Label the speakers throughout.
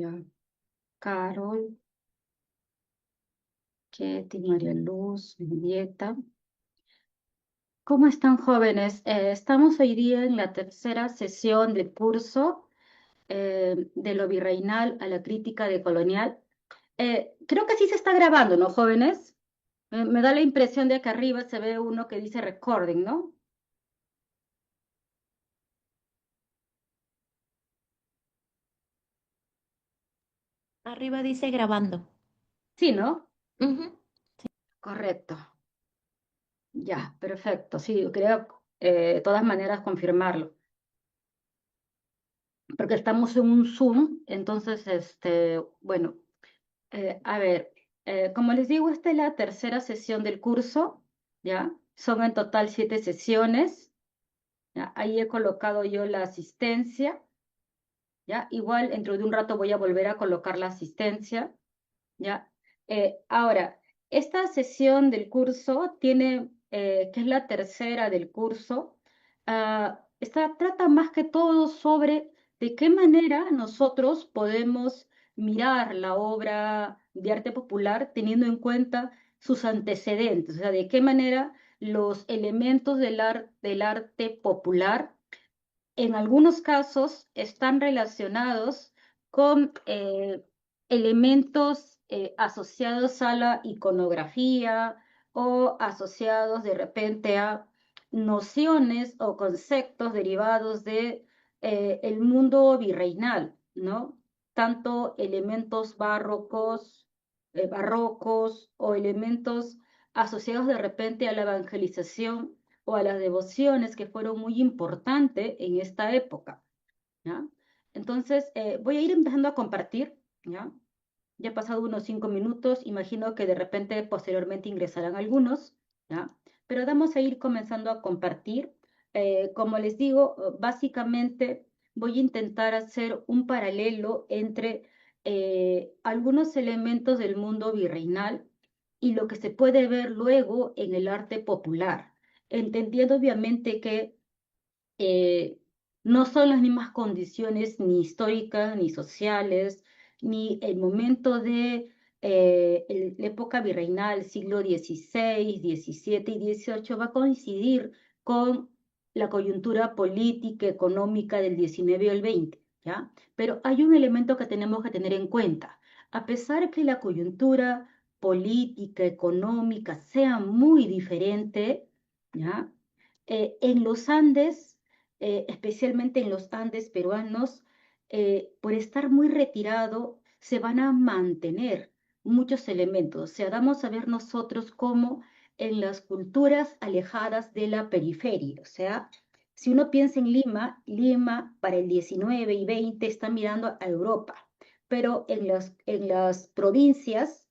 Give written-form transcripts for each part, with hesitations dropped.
Speaker 1: Ya, Carol, Ketty, María Luz, Julieta. ¿Cómo están, jóvenes? Estamos hoy día en la tercera sesión del curso de lo virreinal a la crítica decolonial. Creo que sí se está grabando, ¿no, jóvenes? Me da la impresión de que arriba se ve uno que dice recording, ¿no?
Speaker 2: Arriba dice grabando.
Speaker 1: Sí, ¿no?
Speaker 2: Ujú.
Speaker 1: Correcto. Ya, perfecto. Sí, yo quería de todas maneras confirmarlo, porque estamos en un Zoom, entonces, bueno. A ver, como les digo, esta es la tercera sesión del curso, ¿ya? Son en total 7 sesiones, ¿ya? Ahí he colocado yo la asistencia, ¿ya? Igual, dentro de un rato voy a volver a colocar la asistencia, ¿ya? Ahora, esta sesión del curso tiene, que es la tercera del curso, esta trata más que todo sobre de qué manera nosotros podemos mirar la obra de arte popular teniendo en cuenta sus antecedentes, o sea, de qué manera los elementos del arte popular en algunos casos están relacionados con elementos asociados a la iconografía o asociados de repente a nociones o conceptos derivados de el mundo virreinal, ¿no? Tanto elementos barrocos o elementos asociados de repente a la evangelización o a las devociones que fueron muy importantes en esta época, ¿ya? Entonces, voy a ir empezando a compartir, ¿ya? Ya ha pasado unos 5 minutos, imagino que de repente posteriormente ingresarán algunos, ¿ya? Pero vamos a ir comenzando a compartir. Como les digo, básicamente voy a intentar hacer un paralelo entre algunos elementos del mundo virreinal y lo que se puede ver luego en el arte popular, entendiendo obviamente que eh, no son las mismas condiciones ni históricas, ni sociales, ni el momento de la época virreinal, siglo XVI, XVII y XVIII, va a coincidir con la coyuntura política, económica del XIX y el XX, ¿ya? Pero hay un elemento que tenemos que tener en cuenta. A pesar que la coyuntura política, económica sea muy diferente, ¿ya? En los Andes, especialmente en los Andes peruanos, por estar muy retirado, se van a mantener muchos elementos. O sea, vamos a ver nosotros cómo en las culturas alejadas de la periferia, o sea, si uno piensa en Lima, Lima para el 19 y 20 está mirando a Europa, pero en las provincias,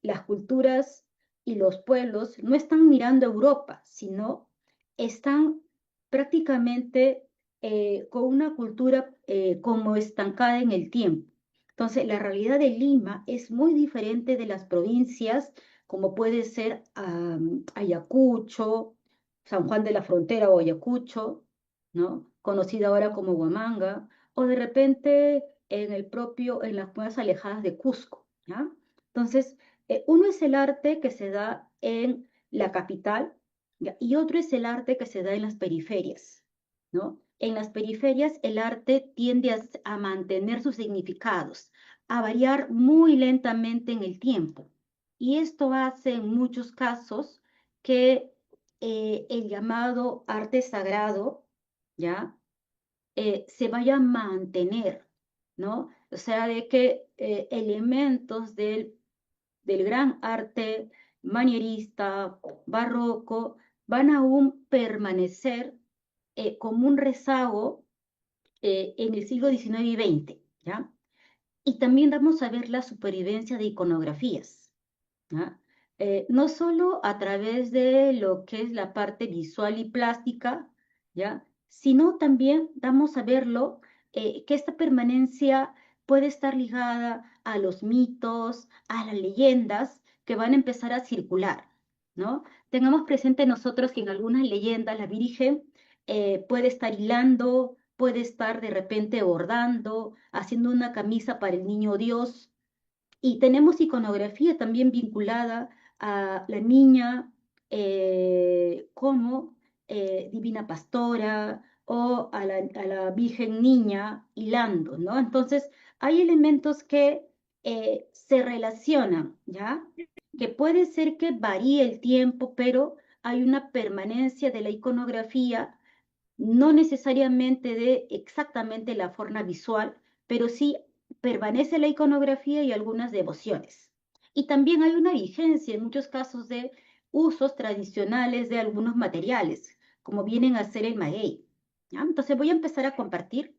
Speaker 1: las culturas y los pueblos no están mirando a Europa, sino están prácticamente con una cultura como estancada en el tiempo. Entonces, la realidad de Lima es muy diferente de las provincias, como puede ser Ayacucho, San Juan de la Frontera o Ayacucho, ¿no? Conocida ahora como Huamanga, o de repente en las zonas alejadas de Cusco, ¿ya? Entonces, uno es el arte que se da en la capital, ¿ya? Y otro es el arte que se da en las periferias, ¿no? En las periferias el arte tiende a mantener sus significados, a variar muy lentamente en el tiempo. Y esto hace en muchos casos que el llamado arte sagrado, ¿ya? Se vaya a mantener, ¿no? O sea, de que elementos del gran arte manierista, barroco, van a aún permanecer como un rezago en el siglo XIX y XX, ¿ya? Y también vamos a ver la supervivencia de iconografías, ¿ya? No solo a través de lo que es la parte visual y plástica, ¿ya? Sino también vamos a verlo, que esta permanencia puede estar ligada a los mitos, a las leyendas que van a empezar a circular, ¿no? Tengamos presente nosotros que en algunas leyendas la Virgen puede estar hilando puede estar de repente bordando, haciendo una camisa para el niño Dios. Y tenemos iconografía también vinculada a la niña como Divina Pastora o a la Virgen Niña hilando, ¿no? Entonces, hay elementos que se relacionan, ¿ya? Que puede ser que varíe el tiempo, pero hay una permanencia de la iconografía, no necesariamente de exactamente la forma visual, pero sí permanece la iconografía y algunas devociones. Y también hay una vigencia en muchos casos de usos tradicionales de algunos materiales, como vienen a ser el maguey. ¿Ya? Entonces voy a empezar a compartir.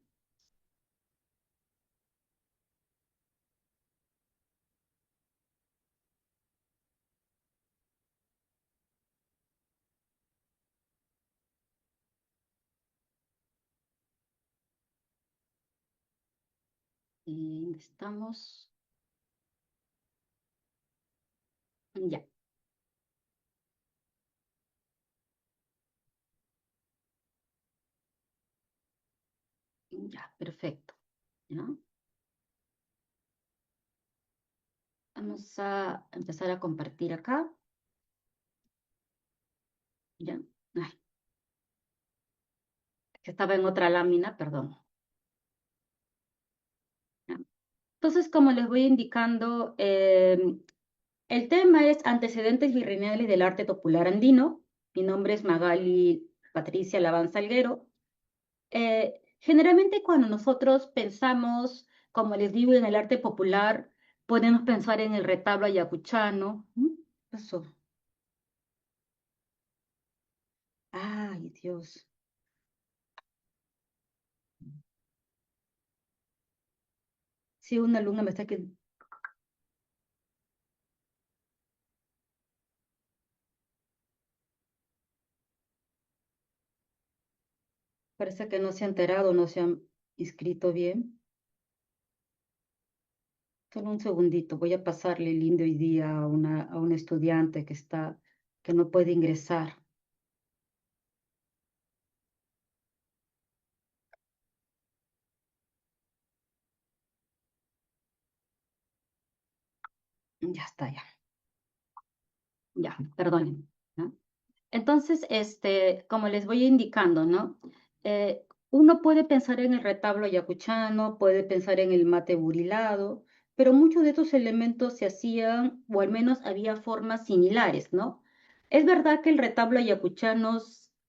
Speaker 1: Estamos ya, ya, perfecto. ¿Ya? Vamos a empezar a compartir acá. Ya. Ay, que estaba en otra lámina, perdón. ¿Ya? Entonces, como les voy indicando, el tema es antecedentes virreinales del arte popular andino. Mi nombre es Magali Patricia Labán Salguero. Generalmente cuando nosotros pensamos, como les digo, en el arte popular, podemos pensar en el retablo ayacuchano. Eso. Ay, Dios. Sí, una alumna me está que parece que no se ha enterado, no se han inscrito bien. Solo un segundito, voy a pasarle el lindo hoy día a una estudiante que no puede ingresar. Ya está, ya. Ya, perdonen, ¿no? Entonces, como les voy indicando, ¿no? Uno puede pensar en el retablo ayacuchano, puede pensar en el mate burilado, pero muchos de estos elementos se hacían, o al menos había formas similares, ¿no? Es verdad que el retablo ayacuchano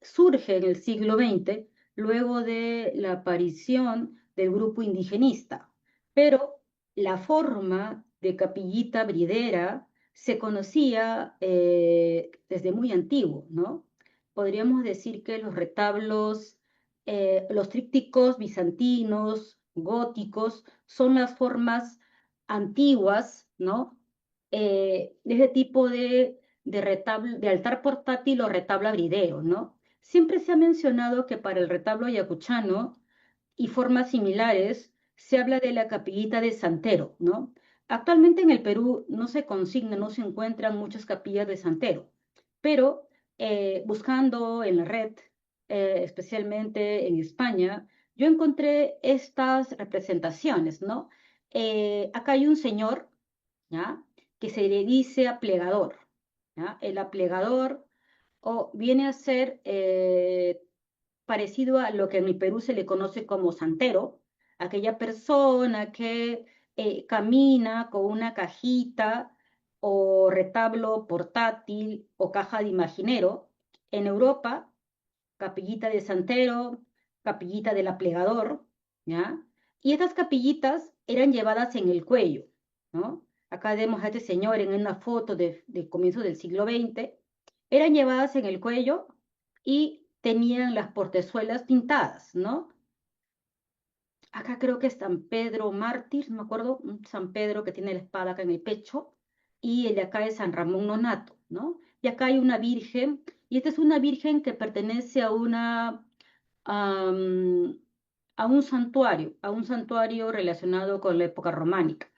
Speaker 1: surge en el siglo XX, luego de la aparición del grupo indigenista, pero la forma de capillita bridera se conocía desde muy antiguo, ¿no? Podríamos decir que los retablos, los trípticos bizantinos, góticos, son las formas antiguas, ¿no? De ese tipo de retablo, de altar portátil o retablo bridero, ¿no? Siempre se ha mencionado que para el retablo ayacuchano y formas similares, se habla de la capillita de Santero, ¿no? Actualmente en el Perú no se consigna, no se encuentran muchas capillas de Santero, pero buscando en la red, especialmente en España, yo encontré estas representaciones, ¿no? Acá hay un señor, ¿ya? Que se le dice aplegador, ¿ya? El aplegador o viene a ser parecido a lo que en mi Perú se le conoce como santero, aquella persona que camina con una cajita o retablo portátil o caja de imaginero. En Europa, capillita de santero, capillita del aplegador, ¿ya? Y estas capillitas eran llevadas en el cuello, ¿no? Acá vemos a este señor en una foto de comienzo del siglo XX, eran llevadas en el cuello y tenían las portezuelas pintadas, ¿no? Acá creo que es San Pedro Mártir, no me acuerdo, un San Pedro que tiene la espada acá en el pecho, y el de acá es San Ramón Nonato, ¿no? Y acá hay una virgen, y esta es una virgen que pertenece am, a un santuario relacionado con la época románica,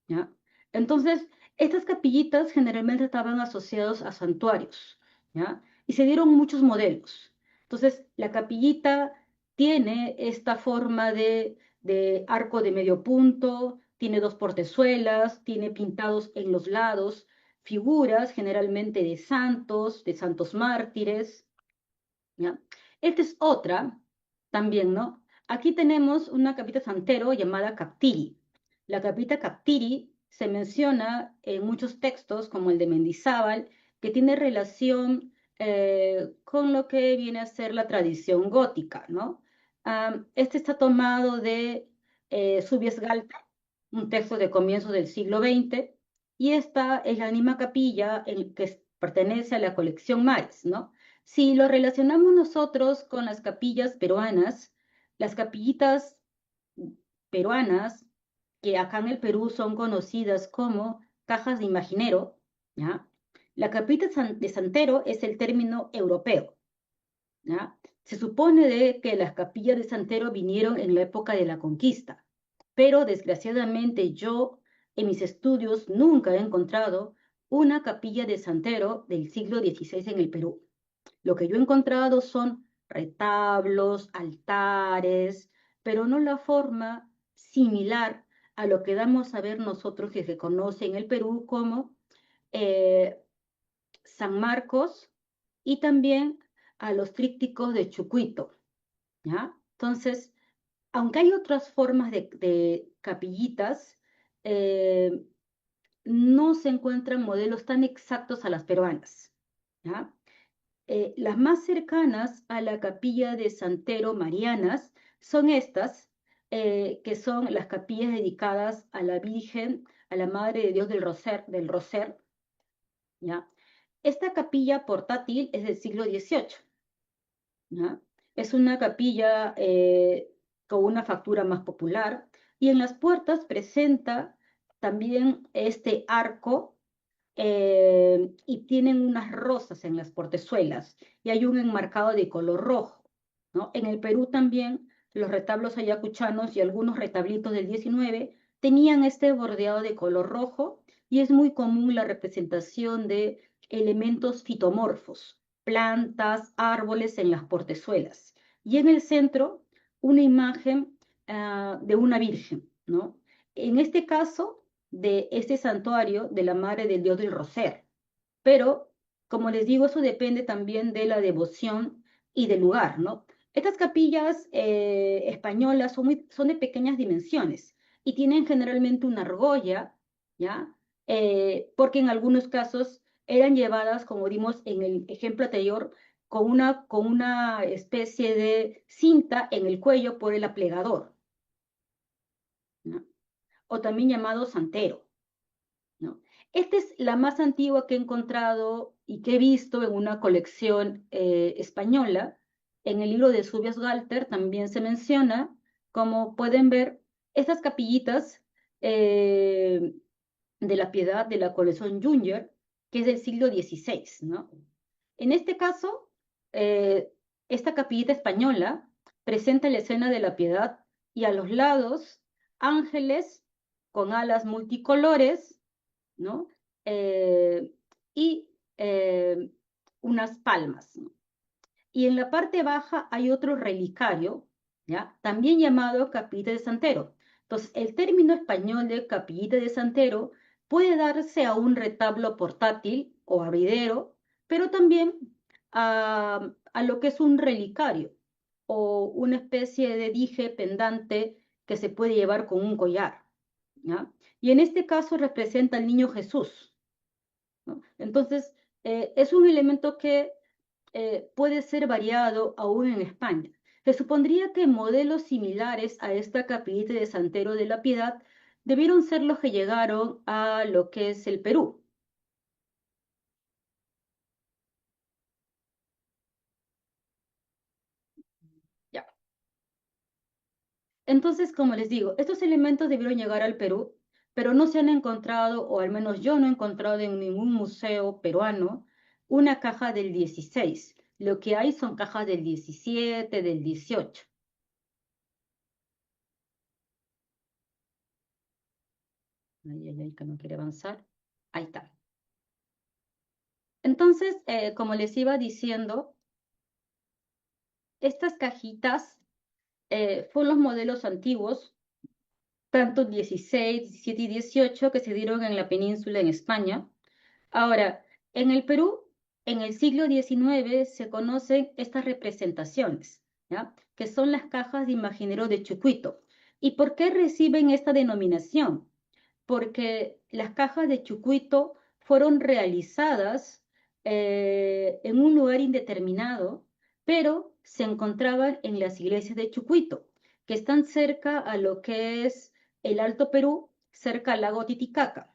Speaker 1: ¿ya? Entonces, estas capillitas generalmente estaban asociados a santuarios, ¿ya? Y se dieron muchos modelos. Entonces, la capillita tiene esta forma de arco de medio punto, tiene dos portezuelas, tiene pintados en los lados figuras generalmente de santos mártires, ¿ya? Esta es otra también, ¿no? Aquí tenemos una capita santero llamada Captiri. La capita Captiri se menciona en muchos textos, como el de Mendizábal, que tiene relación con lo que viene a ser la tradición gótica, ¿no? Este está tomado de Subies Galta, un texto de comienzos del siglo XX, y esta es la misma capilla que pertenece a la colección Mares, ¿no? Si lo relacionamos nosotros con las capillas peruanas, las capillitas peruanas, que acá en el Perú son conocidas como cajas de imaginero, ¿ya? La capilla de Santero es el término europeo, ¿ya? Se supone que las capillas de Santero vinieron en la época de la conquista, pero desgraciadamente yo en mis estudios nunca he encontrado una capilla de Santero del siglo XVI en el Perú. Lo que yo he encontrado son retablos, altares, pero no la forma similar a lo que damos a ver nosotros que se conoce en el Perú como eh, San Marcos y también a los trípticos de Chucuito, ¿ya? Entonces, aunque hay otras formas de capillitas, eh, no se encuentran modelos tan exactos a las peruanas, ¿ya? Las más cercanas a la capilla de Santero Marianas son estas, que son las capillas dedicadas a la Virgen, a la Madre de Dios del Roser, ¿ya? Esta capilla portátil es del siglo XVIII, ¿ya? Es una capilla con una factura más popular y en las puertas presenta también este arco y tienen unas rosas en las portezuelas y hay un enmarcado de color rojo, ¿no? En el Perú también los retablos ayacuchanos y algunos retablitos del 19 tenían este bordeado de color rojo y es muy común la representación de elementos fitomorfos, plantas, árboles en las portezuelas. Y en el centro, una imagen de una virgen, ¿no? En este caso, de este santuario de la Madre del Dios del Roser. Pero, como les digo, eso depende también de la devoción y del lugar, ¿no? Estas capillas españolas son de pequeñas dimensiones y tienen generalmente una argolla, ¿ya? Porque en algunos casos eran llevadas, como vimos en el ejemplo anterior, con una especie de cinta en el cuello por el aplegador, ¿no? O también llamado santero, ¿no? Esta es la más antigua que he encontrado y que he visto en una colección española. En el libro de Subias Galter también se menciona, como pueden ver, estas capillitas eh, de la Piedad de la colección Junger, que es del siglo XVI, ¿no? En este caso, eh, esta capillita española presenta la escena de la Piedad y a los lados ángeles con alas multicolores, ¿no? Eh, y unas palmas, ¿no? Y en la parte baja hay otro relicario, ¿ya? También llamado capillita de Santero. Entonces, el término español de capillita de Santero puede darse a un retablo portátil o abridero, pero también a lo que es un relicario o una especie de dije pendante que se puede llevar con un collar, ¿ya? Y en este caso representa al niño Jesús, ¿no? Entonces, es un elemento que puede ser variado aún en España. Se supondría que modelos similares a esta capillita de Santero de la Piedad debieron ser los que llegaron a lo que es el Perú. Ya. Entonces, como les digo, estos elementos debieron llegar al Perú, pero no se han encontrado, o al menos yo no he encontrado en ningún museo peruano, una caja del 16. Lo que hay son cajas del 17, del 18. Ay, ay, ay, que no quiere avanzar. Ahí está. Entonces, como les iba diciendo, estas cajitas fueron los modelos antiguos, tanto 16, 17 y 18, que se dieron en la península en España. Ahora, en el Perú, en el siglo XIX se conocen estas representaciones, ¿ya? Que son las cajas de imaginero de Chucuito. ¿Y por qué reciben esta denominación? Porque las cajas de Chucuito fueron realizadas en un lugar indeterminado, pero se encontraban en las iglesias de Chucuito, que están cerca a lo que es el Alto Perú, cerca al lago Titicaca,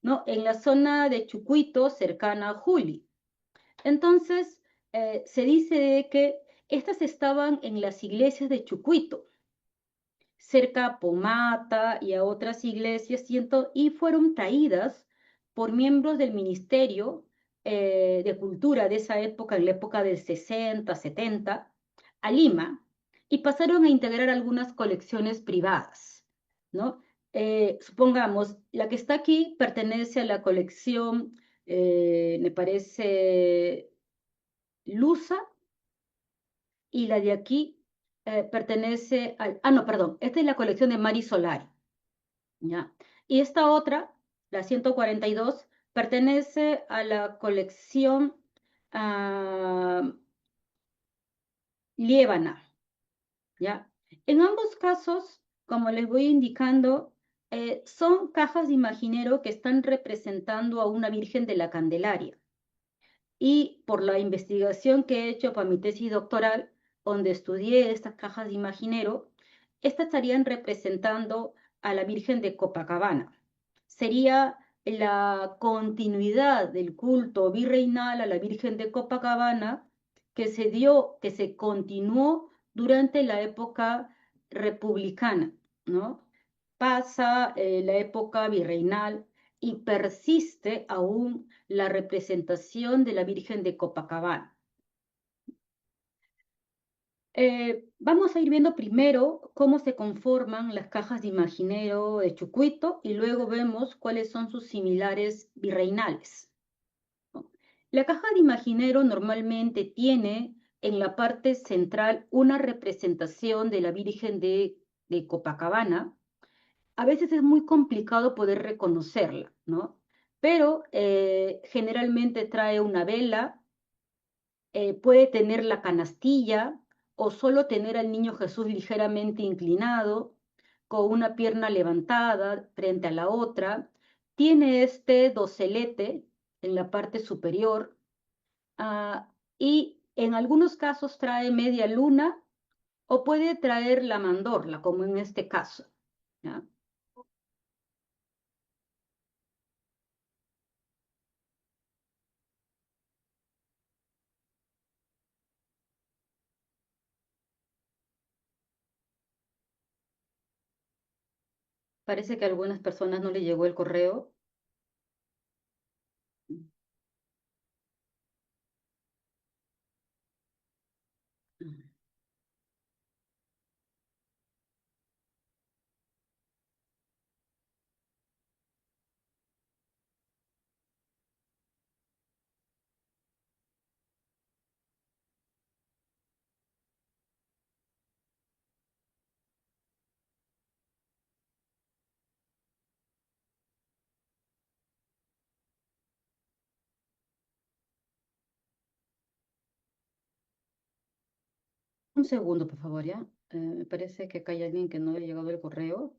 Speaker 1: ¿no? En la zona de Chucuito, cercana a Juli. Entonces, se dice de que estas estaban en las iglesias de Chucuito, cerca a Pomata y a otras iglesias, y fueron traídas por miembros del Ministerio de Cultura de esa época, en la época del 60, 70, a Lima, y pasaron a integrar algunas colecciones privadas, ¿no? Supongamos, la que está aquí pertenece a la colección, me parece, Lusa, y la de aquí pertenece al... Ah, no, perdón, esta es la colección de Mari Solari, ¿ya? Y esta otra, la 142, pertenece a la colección ah, Liébana, ¿ya? En ambos casos, como les voy indicando, son cajas de imaginero que están representando a una Virgen de la Candelaria. Y por la investigación que he hecho para mi tesis doctoral, donde estudié estas cajas de imaginero, estas estarían representando a la Virgen de Copacabana. Sería la continuidad del culto virreinal a la Virgen de Copacabana que se dio, que se continuó durante la época republicana, ¿no? Pasa la época virreinal y persiste aún la representación de la Virgen de Copacabana. Vamos a ir viendo primero cómo se conforman las cajas de imaginero de Chucuito y luego vemos cuáles son sus similares virreinales, ¿no? La caja de imaginero normalmente tiene en la parte central una representación de la Virgen de Copacabana. A veces es muy complicado poder reconocerla, ¿no? Pero generalmente trae una vela, puede tener la canastilla o solo tener al niño Jesús ligeramente inclinado, con una pierna levantada frente a la otra. Tiene este docelete en la parte superior, y en algunos casos trae media luna o puede traer la mandorla, como en este caso, ¿ya? Parece que a algunas personas no le llegó el correo. Un segundo, por favor, ¿ya? Me parece que acá hay alguien que no le ha llegado el correo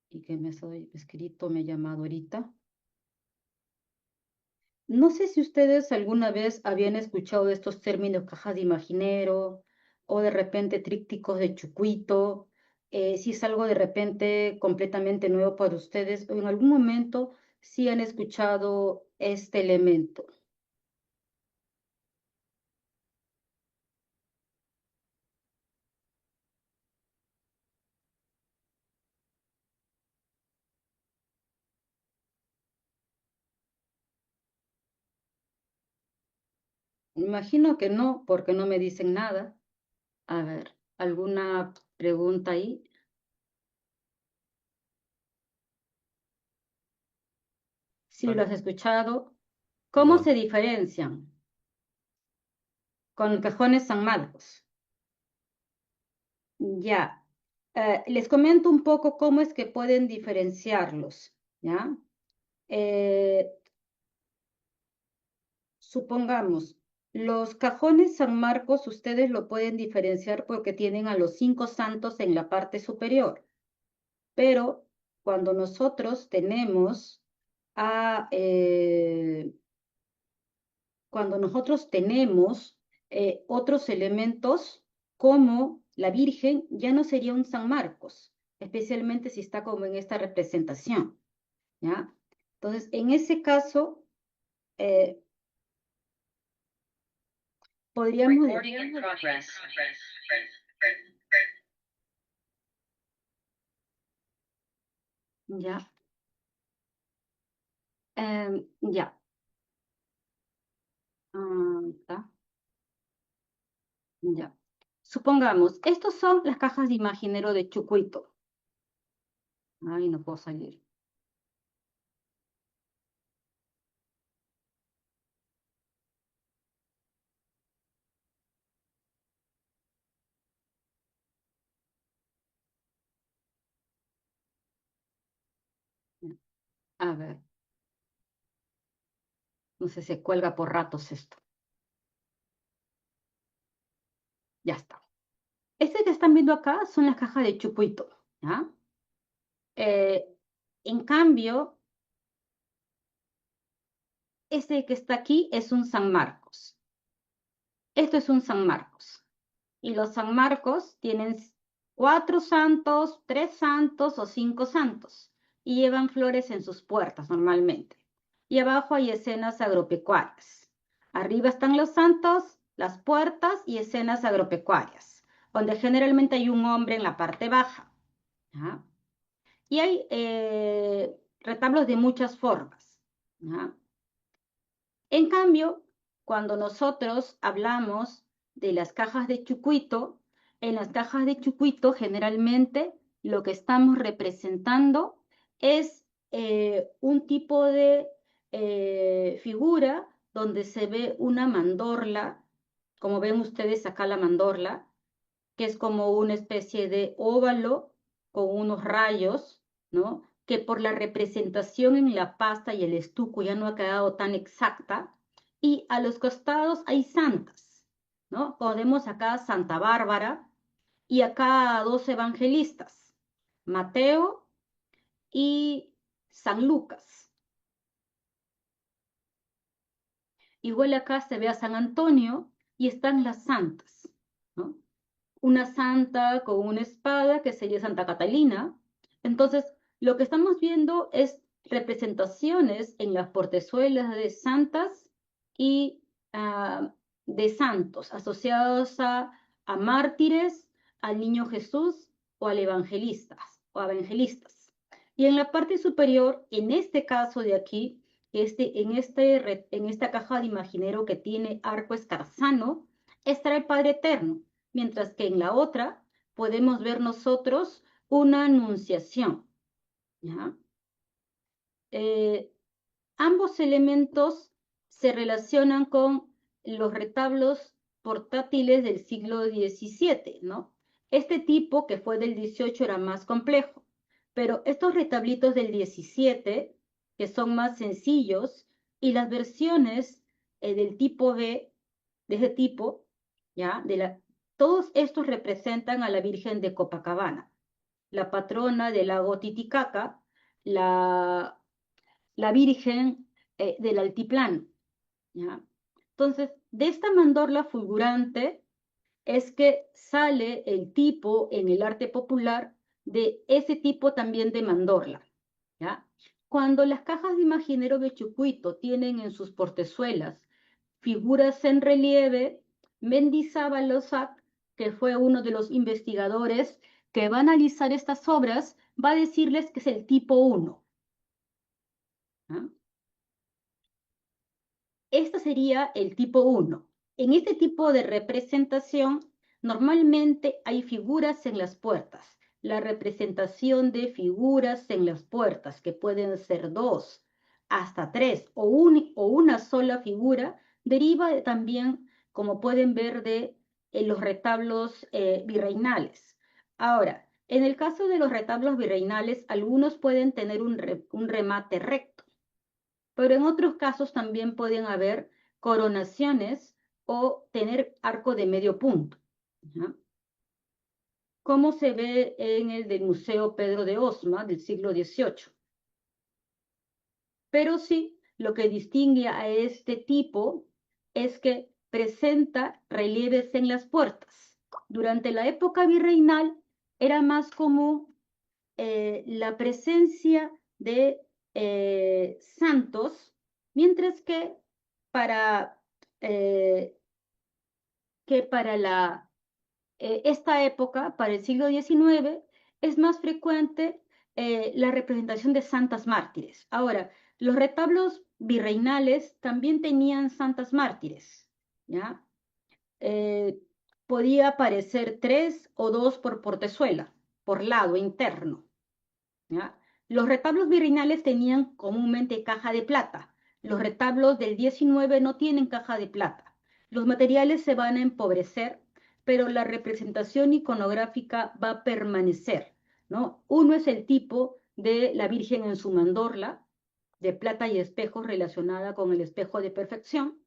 Speaker 1: y que me ha escrito, me ha llamado ahorita. No sé si ustedes alguna vez habían escuchado de estos términos cajas de imaginero o de repente trípticos de Chucuito, si es algo de repente completamente nuevo para ustedes o en algún momento sí han escuchado este elemento. Imagino que no, porque no me dicen nada. A ver, ¿alguna pregunta ahí? Si lo has
Speaker 3: Aló,
Speaker 1: escuchado, ¿cómo se
Speaker 3: perdón.
Speaker 1: diferencian con cajones San Marcos? Ya. Les comento un poco cómo es que pueden diferenciarlos, ¿ya? Eh, Supongamos, los cajones San Marcos ustedes lo pueden diferenciar porque tienen a los 5 santos en la parte superior, pero cuando nosotros tenemos a, cuando nosotros tenemos otros elementos como la Virgen, ya no sería un San Marcos, especialmente si está como en esta representación, ¿ya? Entonces, en ese caso, eh, podríamos...
Speaker 3: Recording in progress.
Speaker 1: Ya, ya. Está, ya. Supongamos, estos son las cajas de imaginero de Chucuito. Ay, no puedo salir. A ver, no sé, se cuelga por ratos esto. Ya está. Este que están viendo acá son las cajas de Chucuito, ¿ya? Eh, en cambio, este que está aquí es un San Marcos. Esto es un San Marcos. Y los San Marcos tienen 4 santos, 3 santos o 5 santos. Y llevan flores en sus puertas normalmente. Y abajo hay escenas agropecuarias. Arriba están los santos, las puertas y escenas agropecuarias, donde generalmente hay un hombre en la parte baja. ¿Ya? Y hay retablos de muchas formas. ¿Ya? En cambio, cuando nosotros hablamos de las cajas de Chucuito, en las cajas de Chucuito generalmente lo que estamos representando es un tipo de figura donde se ve una mandorla, como ven ustedes acá la mandorla, que es como una especie de óvalo con unos rayos, ¿no? Que por la representación en la pasta y el estuco ya no ha quedado tan exacta. Y a los costados hay santas, ¿no? Podemos acá Santa Bárbara y acá dos evangelistas, Mateo y San Lucas. Igual acá se ve a San Antonio y están las santas, ¿no? Una santa con una espada que sería Santa Catalina. Entonces, lo que estamos viendo es representaciones en las portezuelas de santas y de santos asociados a mártires, al niño Jesús o al evangelistas o evangelistas. Y en la parte superior, en este caso de aquí, en esta caja de imaginero que tiene arco escarzano, estará el Padre Eterno, mientras que en la otra podemos ver nosotros una anunciación. ¿Ya? Eh, Ambos elementos se relacionan con los retablos portátiles del siglo XVII, ¿no? Este tipo, que fue del XVIII, era más complejo, pero estos retablitos del XVII, que son más sencillos, y las versiones del tipo B, de ese tipo, ¿ya? Todos estos representan a la Virgen de Copacabana, la patrona del lago Titicaca, la la Virgen del Altiplano. ¿Ya? Entonces, de esta mandorla fulgurante es que sale el tipo en el arte popular de ese tipo también de mandorla. ¿Ya? Cuando las cajas de imaginero de Chucuito tienen en sus portezuelas figuras en relieve, Mendizábal Lozac, que fue uno de los investigadores que va a analizar estas obras, va a decirles que es el tipo 1. ¿Ya? Este sería el tipo 1. En este tipo de representación, normalmente hay figuras en las puertas. La representación de figuras en las puertas, que pueden ser 2, hasta 3 o una sola figura, deriva también, como pueden ver, de los retablos virreinales. Ahora, en el caso de los retablos virreinales, algunos pueden tener un remate recto, pero en otros casos también pueden haber coronaciones o tener arco de medio punto, ¿ya? Como se ve en el del Museo Pedro de Osma del siglo XVIII. Pero sí, lo que distingue a este tipo es que presenta relieves en las puertas. Durante la época virreinal era más común la presencia de santos, mientras para, eh, que para esta época, para el siglo XIX, es más frecuente la representación de santas mártires. Ahora, los retablos virreinales también tenían santas mártires, ¿ya? Eh, Podía aparecer 3 o 2 por portezuela, por lado interno, ¿ya? Los retablos virreinales tenían comúnmente caja de plata. Los retablos del 19 no tienen caja de plata. Los materiales se van a empobrecer, pero la representación iconográfica va a permanecer, ¿no? Uno es el tipo de la Virgen en su mandorla, de plata y espejos relacionada con el espejo de perfección,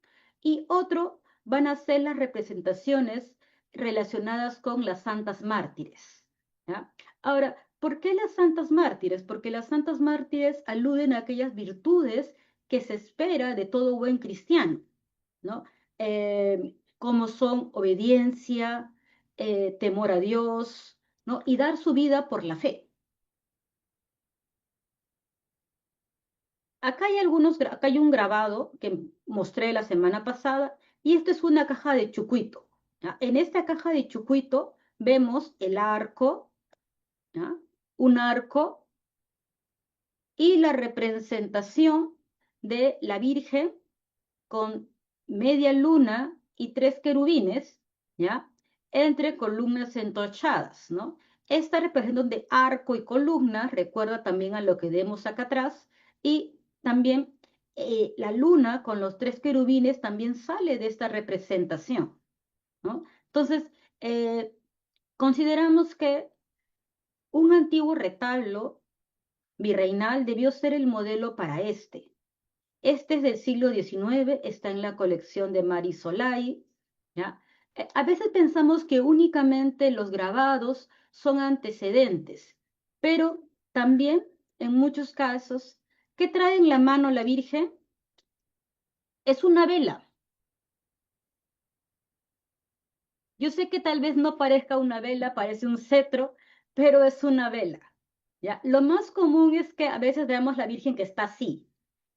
Speaker 1: y otro van a ser las representaciones relacionadas con las santas mártires, ¿ya? Ahora, ¿por qué las santas mártires? Porque las santas mártires aluden a aquellas virtudes que se espera de todo buen cristiano, ¿no? Como son obediencia, temor a Dios, ¿no? Y dar su vida por la fe. Acá hay un grabado que mostré la semana pasada y esto es una caja de chucuito, ¿ya? En esta caja de chucuito vemos el arco, ¿ya? Un arco y la representación de la Virgen con media luna y 3 querubines, ¿ya? Entre columnas entorchadas, ¿no? Esta representación de arco y columna recuerda también a lo que vemos acá atrás y también la luna con los 3 querubines también sale de esta representación, ¿no? Entonces, eh, consideramos que un antiguo retablo virreinal debió ser el modelo para este. Este es del siglo XIX, está en la colección de Mari Solai, ¿ya? A veces pensamos que únicamente los grabados son antecedentes, pero también en muchos casos, ¿qué trae en la mano la Virgen? Es una vela. Yo sé que tal vez no parezca una vela, parece un cetro, pero es una vela, ¿ya? Lo más común es que a veces veamos la Virgen que está así,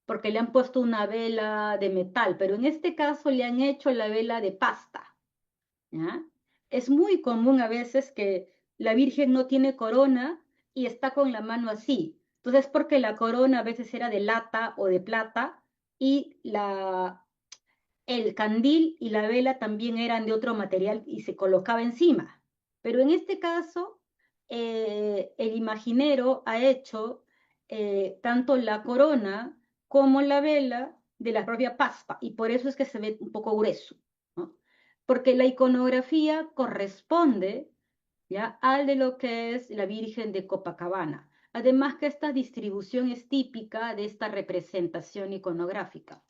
Speaker 1: porque le han puesto una vela de metal, pero en este caso le han hecho la vela de pasta, ¿ya? Es muy común a veces que la Virgen no tiene corona y está con la mano así. Entonces, porque la corona a veces era de lata o de plata y el candil y la vela también eran de otro material y se colocaba encima. Pero en este caso, el imaginero ha hecho tanto la corona como la vela de la propia pasta y por eso es que se ve un poco grueso, ¿no? Porque la iconografía corresponde, ¿ya?, al de lo que es la Virgen de Copacabana. Además que esta distribución es típica de esta representación iconográfica.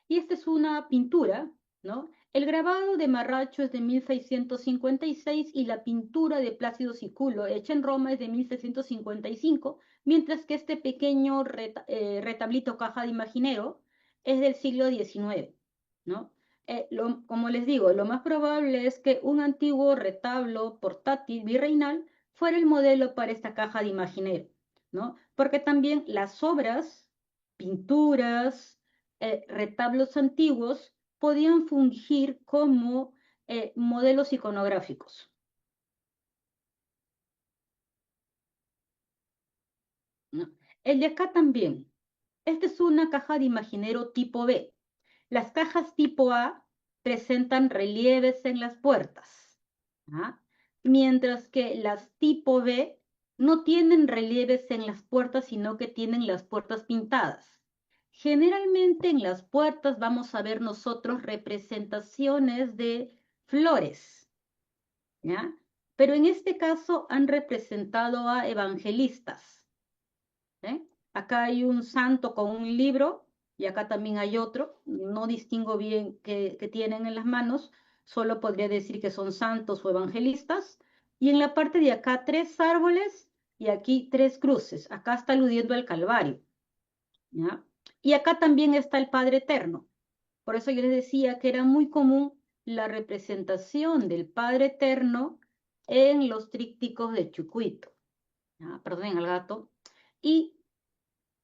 Speaker 1: Y esta es una pintura, ¿no? El grabado de Marracho es de 1656 y la pintura de Plácido Siculo, hecha en Roma, es de 1655, mientras que este pequeño retablito caja de imaginero es del siglo XIX, ¿no? Como les digo, lo más probable es que un antiguo retablo portátil virreinal fuera el modelo para esta caja de imaginero, ¿no? Porque también las obras, pinturas, retablos antiguos podían fungir como modelos iconográficos, ¿no? El de acá también. Esta es una caja de imaginero tipo B. Las cajas tipo A presentan relieves en las puertas, ¿ah? Mientras que las tipo B no tienen relieves en las puertas, sino que tienen las puertas pintadas. Generalmente en las puertas vamos a ver nosotros representaciones de flores, ¿ya? Pero en este caso han representado a evangelistas, ¿eh? Acá hay un santo con un libro y acá también hay otro. No distingo bien qué tienen en las manos, solo podría decir que son santos o evangelistas. Y en la parte de acá tres árboles y aquí tres cruces. Acá está aludiendo al Calvario, ¿ya? Y acá también está el Padre Eterno. Por eso yo les decía que era muy común la representación del Padre Eterno en los trípticos de Chucuito. ¿Ya? Perdonen al gato. Y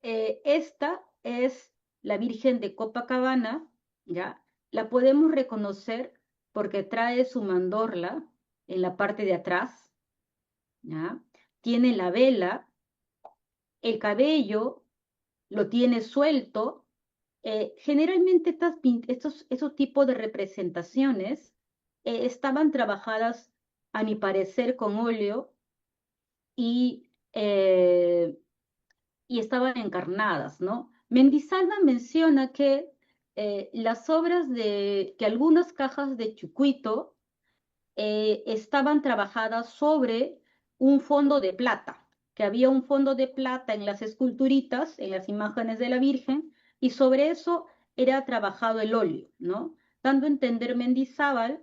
Speaker 1: esta es la Virgen de Copacabana, ¿ya? La podemos reconocer porque trae su mandorla en la parte de atrás, ¿ya? Tiene la vela, el cabello lo tiene suelto. Generalmente estos tipos de representaciones estaban trabajadas, a mi parecer, con óleo y eh, estaban encarnadas, ¿no? Mendisalva menciona que que algunas cajas de Chucuito estaban trabajadas sobre un fondo de plata, que había un fondo de plata en las esculturitas, en las imágenes de la Virgen, y sobre eso era trabajado el óleo, ¿no? Dando a entender Mendizábal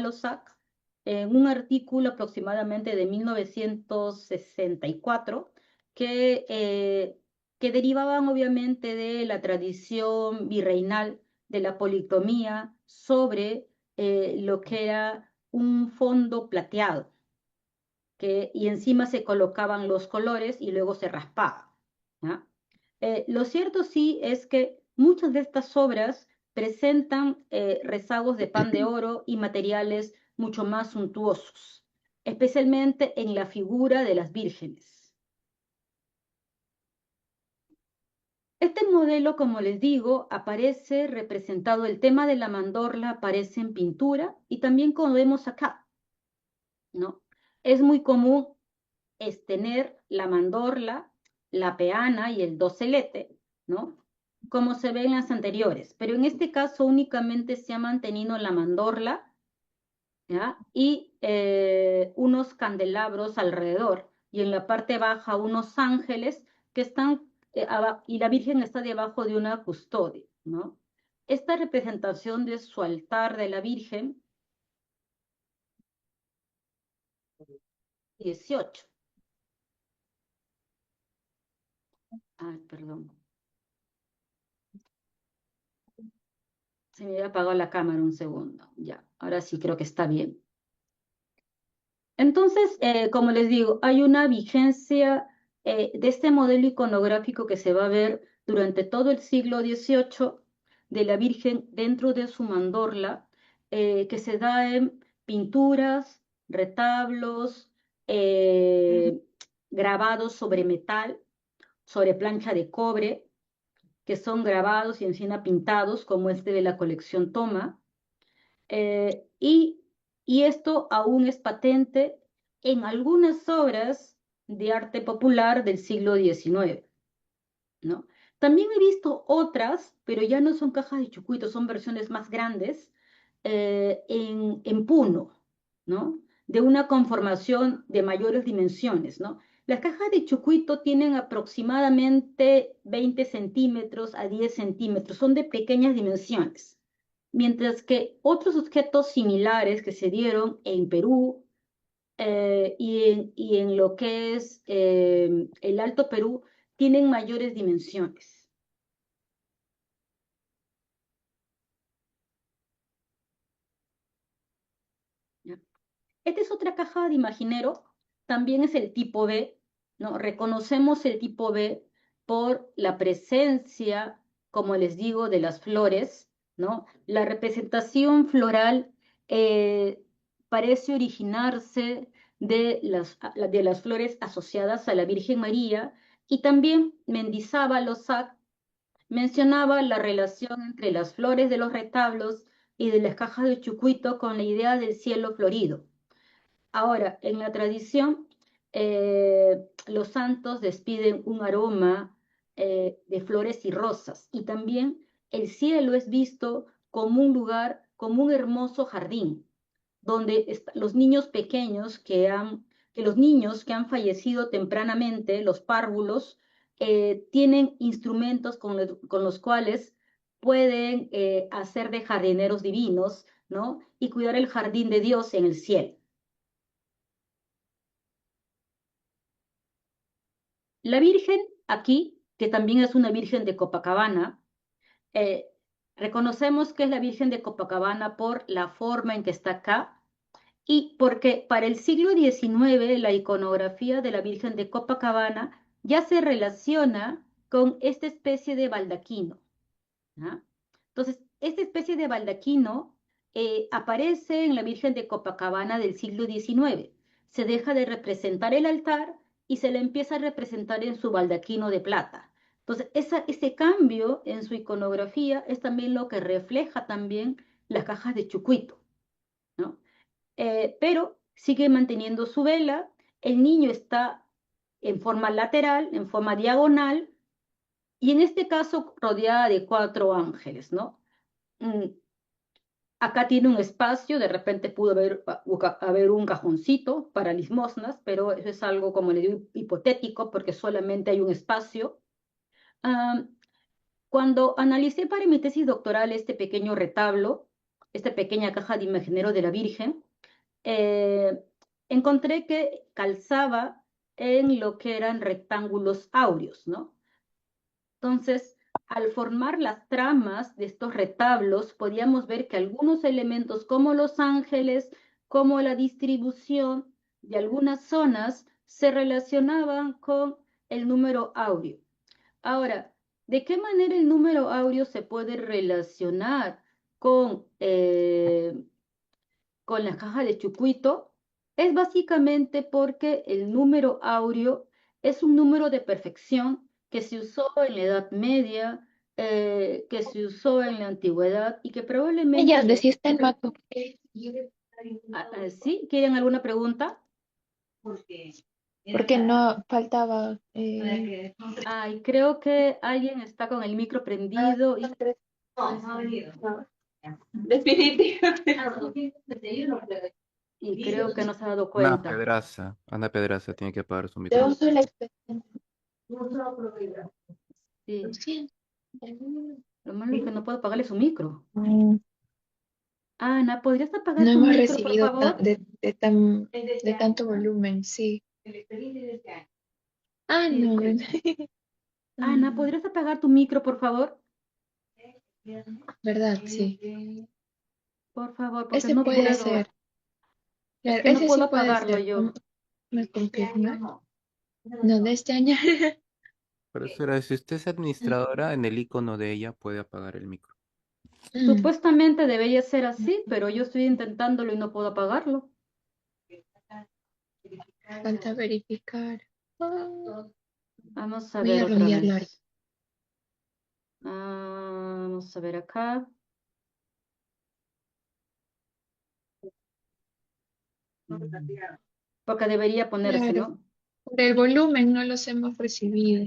Speaker 1: Osac, en un artículo aproximadamente de 1964, que derivaban obviamente de la tradición virreinal de la policromía sobre lo que era un fondo plateado, y encima se colocaban los colores y luego se raspaba, ¿ya? Lo cierto sí es que muchas de estas obras presentan rezagos de pan de oro y materiales mucho más suntuosos, especialmente en la figura de las vírgenes. Este modelo, como les digo, aparece representado, el tema de la mandorla aparece en pintura y también como vemos acá, ¿no? Es muy común es tener la mandorla, la peana y el docelete, ¿no? Como se ve en las anteriores, pero en este caso únicamente se ha mantenido la mandorla, ¿ya? Y unos candelabros alrededor, y en la parte baja unos ángeles que están, y la Virgen está debajo de una custodia, ¿no? Esta representación de su altar de la Virgen, 18. Ay, perdón. Se me había apagado la cámara un segundo. Ya, ahora sí creo que está bien. Entonces, como les digo, hay una vigencia de este modelo iconográfico que se va a ver durante todo el siglo XVIII de la Virgen dentro de su mandorla, que se da en pinturas, retablos, eh, grabados sobre metal, sobre plancha de cobre, que son grabados y encima pintados, como este de la colección Toma. Eh, y, y esto aún es patente en algunas obras de arte popular del siglo XIX, ¿no? También he visto otras, pero ya no son cajas de chucuito, son versiones más grandes, en puno, ¿no? De una conformación de mayores dimensiones, ¿no? Las cajas de chucuito tienen aproximadamente 20 centímetros a 10 centímetros, son de pequeñas dimensiones, mientras que otros objetos similares que se dieron en Perú y en lo que es el Alto Perú tienen mayores dimensiones. ¿Ya? Esta es otra caja de imaginero, también es el tipo B, ¿no? Reconocemos el tipo B por la presencia, como les digo, de las flores, ¿no? La representación floral eh, parece originarse de las flores asociadas a la Virgen María, y también Mendizábal Osac mencionaba la relación entre las flores de los retablos y de las cajas de Chucuito con la idea del cielo florido. Ahora, en la tradición, los santos despiden un aroma de flores y rosas. Y también el cielo es visto como un lugar, como un hermoso jardín, donde los niños pequeños que los niños que han fallecido tempranamente, los párvulos, tienen instrumentos con los cuales pueden hacer de jardineros divinos, ¿no? Y cuidar el jardín de Dios en el cielo. La Virgen aquí, que también es una Virgen de Copacabana, eh, reconocemos que es la Virgen de Copacabana por la forma en que está acá y porque para el siglo XIX la iconografía de la Virgen de Copacabana ya se relaciona con esta especie de baldaquino. ¿Ya? Entonces, esta especie de baldaquino aparece en la Virgen de Copacabana del siglo XIX. Se deja de representar el altar y se le empieza a representar en su baldaquino de plata. Entonces, ese cambio en su iconografía es también lo que refleja también las cajas de Chucuito, ¿no? Pero sigue manteniendo su vela, el niño está en forma lateral, en forma diagonal, y en este caso rodeada de 4 ángeles, ¿no? Mm, Acá tiene un espacio, de repente pudo haber un cajoncito para limosnas, pero eso es algo, como le digo, hipotético, porque solamente hay un espacio. Ah, Cuando analicé para mi tesis doctoral este pequeño retablo, esta pequeña caja de imaginero de la Virgen, eh, encontré que calzaba en lo que eran rectángulos áureos, ¿no? Entonces, al formar las tramas de estos retablos, podíamos ver que algunos elementos como los ángeles, como la distribución de algunas zonas, se relacionaban con el número áureo. Ahora, ¿de qué manera el número áureo se puede relacionar con la caja de Chucuito? Es básicamente porque el número áureo es un número de perfección que se usó en la Edad Media, que se usó en la Antigüedad y que probablemente...
Speaker 2: Ella decía está en Maco.
Speaker 1: ¿Sí? ¿Quieren alguna pregunta?
Speaker 2: Porque no faltaba.
Speaker 1: Ay, creo que alguien está con el micro prendido
Speaker 2: Definitivamente.
Speaker 1: y creo que no se ha dado
Speaker 3: Ana
Speaker 1: cuenta.
Speaker 3: Pedraza. Ana Pedraza tiene que apagar su
Speaker 2: De
Speaker 3: micrófono.
Speaker 2: uso la experiencia. Lo
Speaker 1: Sí,
Speaker 2: siento.
Speaker 1: lo malo es que no puedo apagarle su micro.
Speaker 2: Mm,
Speaker 1: Ana, ¿podrías apagar
Speaker 2: No
Speaker 1: tu
Speaker 2: hemos
Speaker 1: micro, por
Speaker 2: recibido
Speaker 1: favor?
Speaker 2: de tanto volumen, sí. Ah,
Speaker 1: Sí,
Speaker 2: no.
Speaker 1: Ana, ¿podrías apagar tu micro, por favor?
Speaker 2: ¿Verdad? Sí.
Speaker 1: Por favor, porque
Speaker 2: Ese
Speaker 1: no
Speaker 2: puede ser.
Speaker 1: puedo. Es
Speaker 2: Claro,
Speaker 1: que no
Speaker 2: ese
Speaker 1: puedo
Speaker 2: sí puede
Speaker 1: apagarlo
Speaker 2: ser.
Speaker 1: yo.
Speaker 2: ¿Me confirma? No, de este año.
Speaker 3: Profesora, si usted es administradora, en el icono de ella puede apagar el micro.
Speaker 1: Supuestamente debería ser así, pero yo estoy intentándolo y no puedo apagarlo.
Speaker 2: Falta verificar. Ah,
Speaker 1: Vamos a
Speaker 2: voy
Speaker 1: ver
Speaker 2: a
Speaker 1: otra
Speaker 2: reenviarlo ahorita.
Speaker 1: vez. Vamos a ver acá. Porque debería ponerse,
Speaker 2: Claro,
Speaker 1: ¿no?
Speaker 2: por el volumen no los hemos recibido.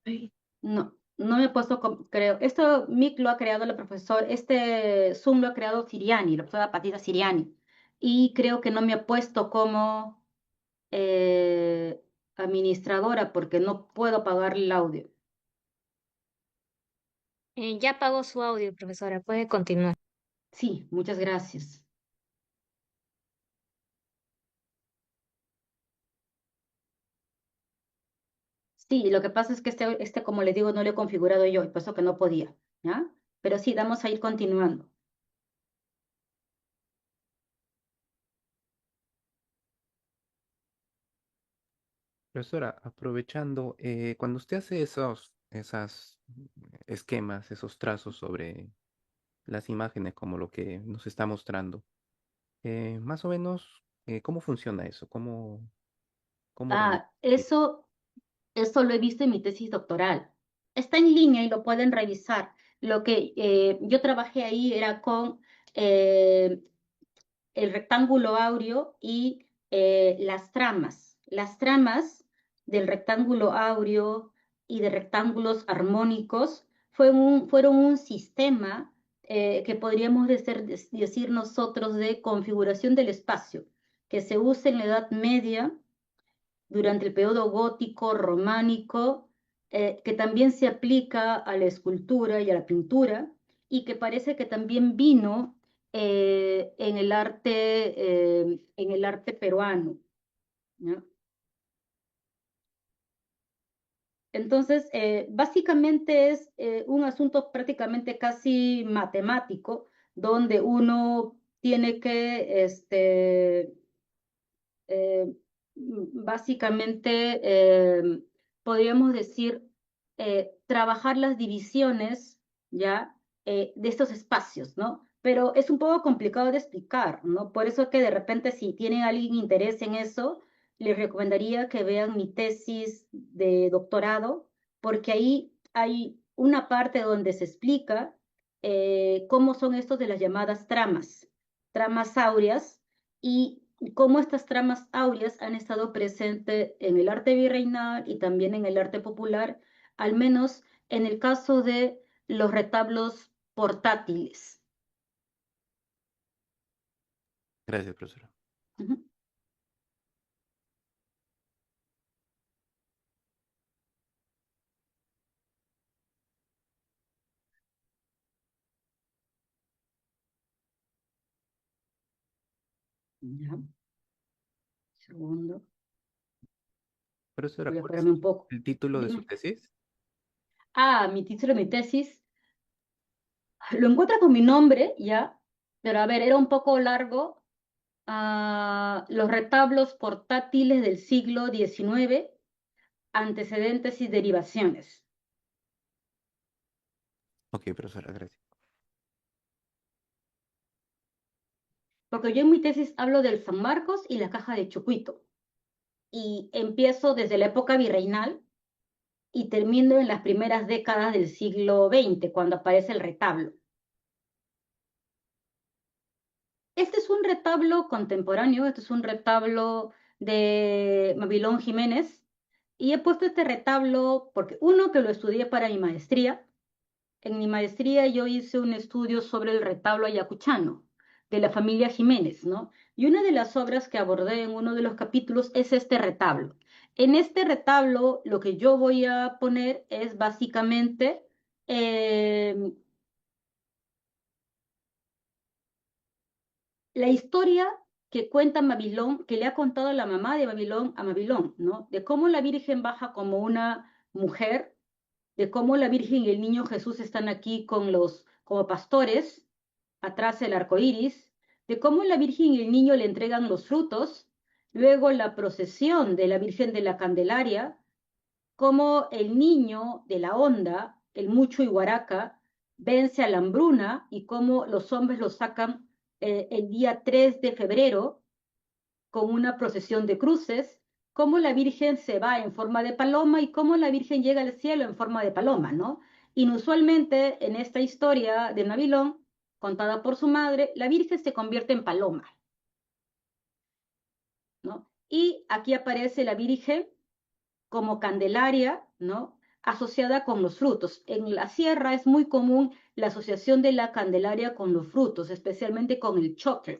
Speaker 2: Ay,
Speaker 1: No, no me he puesto, creo. Esto Mic lo ha creado la profesora, este Zoom lo ha creado Siriani, la profesora Patita Siriani. Y creo que no me ha puesto como eh, administradora porque no puedo apagar el audio.
Speaker 4: Ya pagó su audio, profesora. Puede continuar.
Speaker 1: Sí, muchas gracias. Sí, lo que pasa es que como le digo, no lo he configurado yo, y por eso que no podía, ¿ya? Pero sí, vamos a ir continuando.
Speaker 3: Profesora, aprovechando, cuando usted hace esas esquemas, esos trazos sobre las imágenes como lo que nos está mostrando, más o menos, ¿cómo funciona eso? ¿Cómo realiza?
Speaker 1: Ah, eso lo he visto en mi tesis doctoral. Está en línea y lo pueden revisar. Lo que yo trabajé ahí era con eh, el rectángulo áureo y las tramas. Las tramas del rectángulo áureo y de rectángulos armónicos fueron un sistema que podríamos decir nosotros de configuración del espacio, que se usa en la Edad Media, durante el periodo gótico, románico, que también se aplica a la escultura y a la pintura, y que parece que también vino en el arte peruano, ¿no? Entonces, básicamente es un asunto prácticamente casi matemático, donde uno tiene que eh, básicamente, podríamos decir, trabajar las divisiones, ¿ya? De estos espacios, ¿no? Pero es un poco complicado de explicar, ¿no? Por eso que de repente si tiene alguien interés en eso, les recomendaría que vean mi tesis de doctorado, porque ahí hay una parte donde se explica cómo son estos de las llamadas tramas áureas, y cómo estas tramas áureas han estado presentes en el arte virreinal y también en el arte popular, al menos en el caso de los retablos portátiles.
Speaker 3: Gracias, profesora.
Speaker 1: Ujú. Ya, segundo.
Speaker 3: Profesora,
Speaker 1: Voy a
Speaker 3: ¿cuál
Speaker 1: apurarme
Speaker 3: es
Speaker 1: un poco.
Speaker 3: el título de su
Speaker 1: Dime.
Speaker 3: tesis?
Speaker 1: Mi título de mi tesis, lo encuentro con mi nombre, ya, pero a ver, era un poco largo. Los retablos portátiles del siglo XIX, antecedentes y derivaciones.
Speaker 3: Ok, profesora, gracias.
Speaker 1: Porque yo en mi tesis hablo del San Marcos y la caja de Chucuito. Y empiezo desde la época virreinal y termino en las primeras décadas del siglo XX, cuando aparece el retablo. Este es un retablo contemporáneo, este es un retablo de Mabilón Jiménez. Y he puesto este retablo porque, uno, que lo estudié para mi maestría. En mi maestría yo hice un estudio sobre el retablo ayacuchano de la familia Jiménez, ¿no? Y una de las obras que abordé en uno de los capítulos es este retablo. En este retablo lo que yo voy a poner es básicamente eh, la historia que cuenta Mabilón, que le ha contado la mamá de Mabilón a Mabilón, ¿no? De cómo la Virgen baja como una mujer, de cómo la Virgen y el niño Jesús están aquí como pastores, atrás el arco iris, de cómo la Virgen y el niño le entregan los frutos, luego la procesión de la Virgen de la Candelaria, cómo el niño de la onda, el Mucho Iguaraca, vence a la hambruna y cómo los hombres lo sacan el día 3 de febrero con una procesión de cruces, cómo la Virgen se va en forma de paloma y cómo la Virgen llega al cielo en forma de paloma, ¿no? Inusualmente en esta historia de Nabilón, contada por su madre, la Virgen se convierte en paloma, ¿no? Y aquí aparece la Virgen como Candelaria, ¿no? Asociada con los frutos. En la sierra es muy común la asociación de la Candelaria con los frutos, especialmente con el choclo,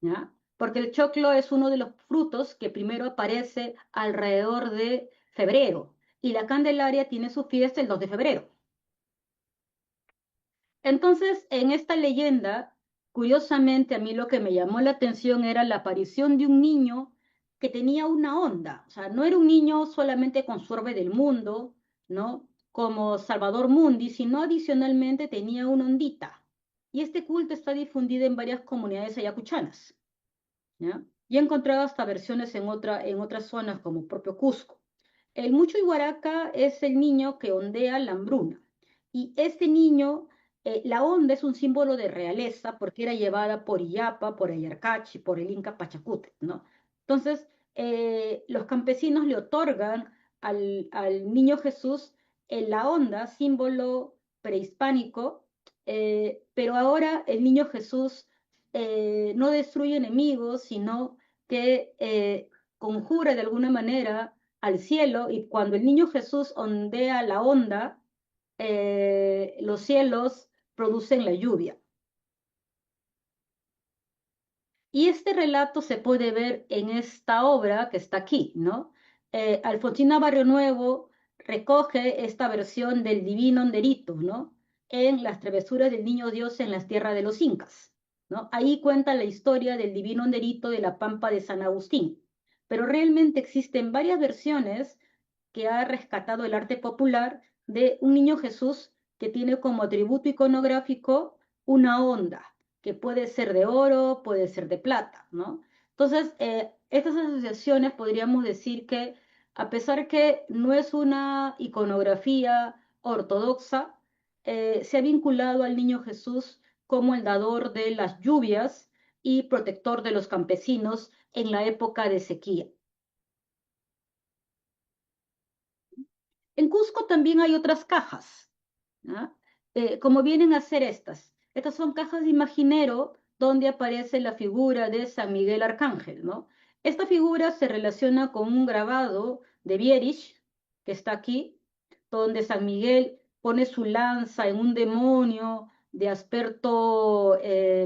Speaker 1: ¿ya? Porque el choclo es uno de los frutos que primero aparece alrededor de febrero y la Candelaria tiene su fiesta el 2 de febrero. Entonces, en esta leyenda, curiosamente, a mí lo que me llamó la atención era la aparición de un niño que tenía una onda. O sea, no era un niño solamente con su orbe del mundo, ¿no? Como Salvador Mundi, sino adicionalmente tenía una ondita. Y este culto está difundido en varias comunidades ayacuchanas, ¿ya? Y he encontrado hasta versiones en otras zonas, como propio Cusco. El Mucho Iguaraca es el niño que ondea la hambruna. Y este niño, la onda es un símbolo de realeza porque era llevada por Illapa, por Ayarcachi, por el Inca Pachacute, ¿no? Entonces, los campesinos le otorgan al niño Jesús la onda, símbolo prehispánico, pero ahora el niño Jesús no destruye enemigos, sino que conjura de alguna manera al cielo y cuando el niño Jesús ondea la onda, los cielos producen la lluvia. Y este relato se puede ver en esta obra que está aquí, ¿no? Alfonsina Barrio Nuevo recoge esta versión del Divino Onderito, ¿no? En Las travesuras del Niño Dios en las tierras de los Incas, ¿no? Ahí cuenta la historia del Divino Onderito de la Pampa de San Agustín. Pero realmente existen varias versiones que ha rescatado el arte popular de un niño Jesús que tiene como atributo iconográfico una onda, que puede ser de oro, puede ser de plata, ¿no? Entonces, estas asociaciones podríamos decir que, a pesar que no es una iconografía ortodoxa, se ha vinculado al niño Jesús como el dador de las lluvias y protector de los campesinos en la época de sequía. En Cusco también hay otras cajas, ¿no? Como vienen a ser estas. Estas son cajas de imaginero donde aparece la figura de San Miguel Arcángel, ¿no? Esta figura se relaciona con un grabado de Bierich, que está aquí, donde San Miguel pone su lanza en un demonio de aspecto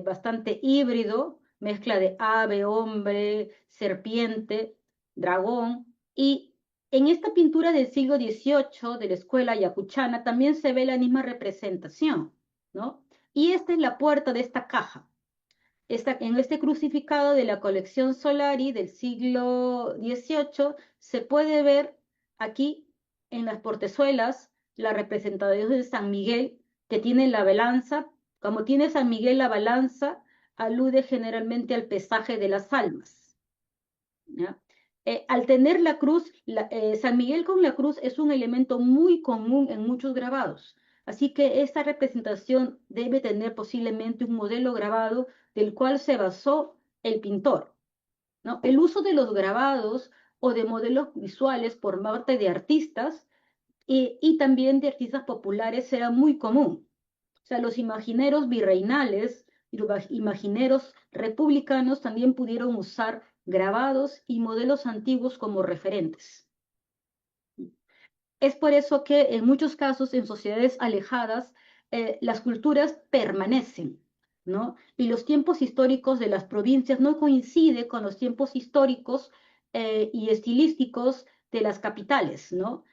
Speaker 1: bastante híbrido, mezcla de ave, hombre, serpiente, dragón, y en esta pintura del siglo XVIII de la escuela yacuchana también se ve la misma representación, ¿no? Y esta es la puerta de esta caja. En este crucificado de la colección Solari del siglo XVIII se puede ver aquí en las portezuelas la representación de San Miguel que tiene la balanza. Como tiene San Miguel la balanza, alude generalmente al pesaje de las almas, ¿ya? Al tener la cruz, San Miguel con la cruz es un elemento muy común en muchos grabados. Así que esta representación debe tener posiblemente un modelo grabado del cual se basó el pintor, ¿no? El uso de los grabados o de modelos visuales por parte de artistas y también de artistas populares era muy común. O sea, los imagineros virreinales y los imagineros republicanos también pudieron usar grabados y modelos antiguos como referentes. Es por eso que en muchos casos, en sociedades alejadas, las culturas permanecen, ¿no? Y los tiempos históricos de las provincias no coinciden con los tiempos históricos y estilísticos de las capitales, ¿no?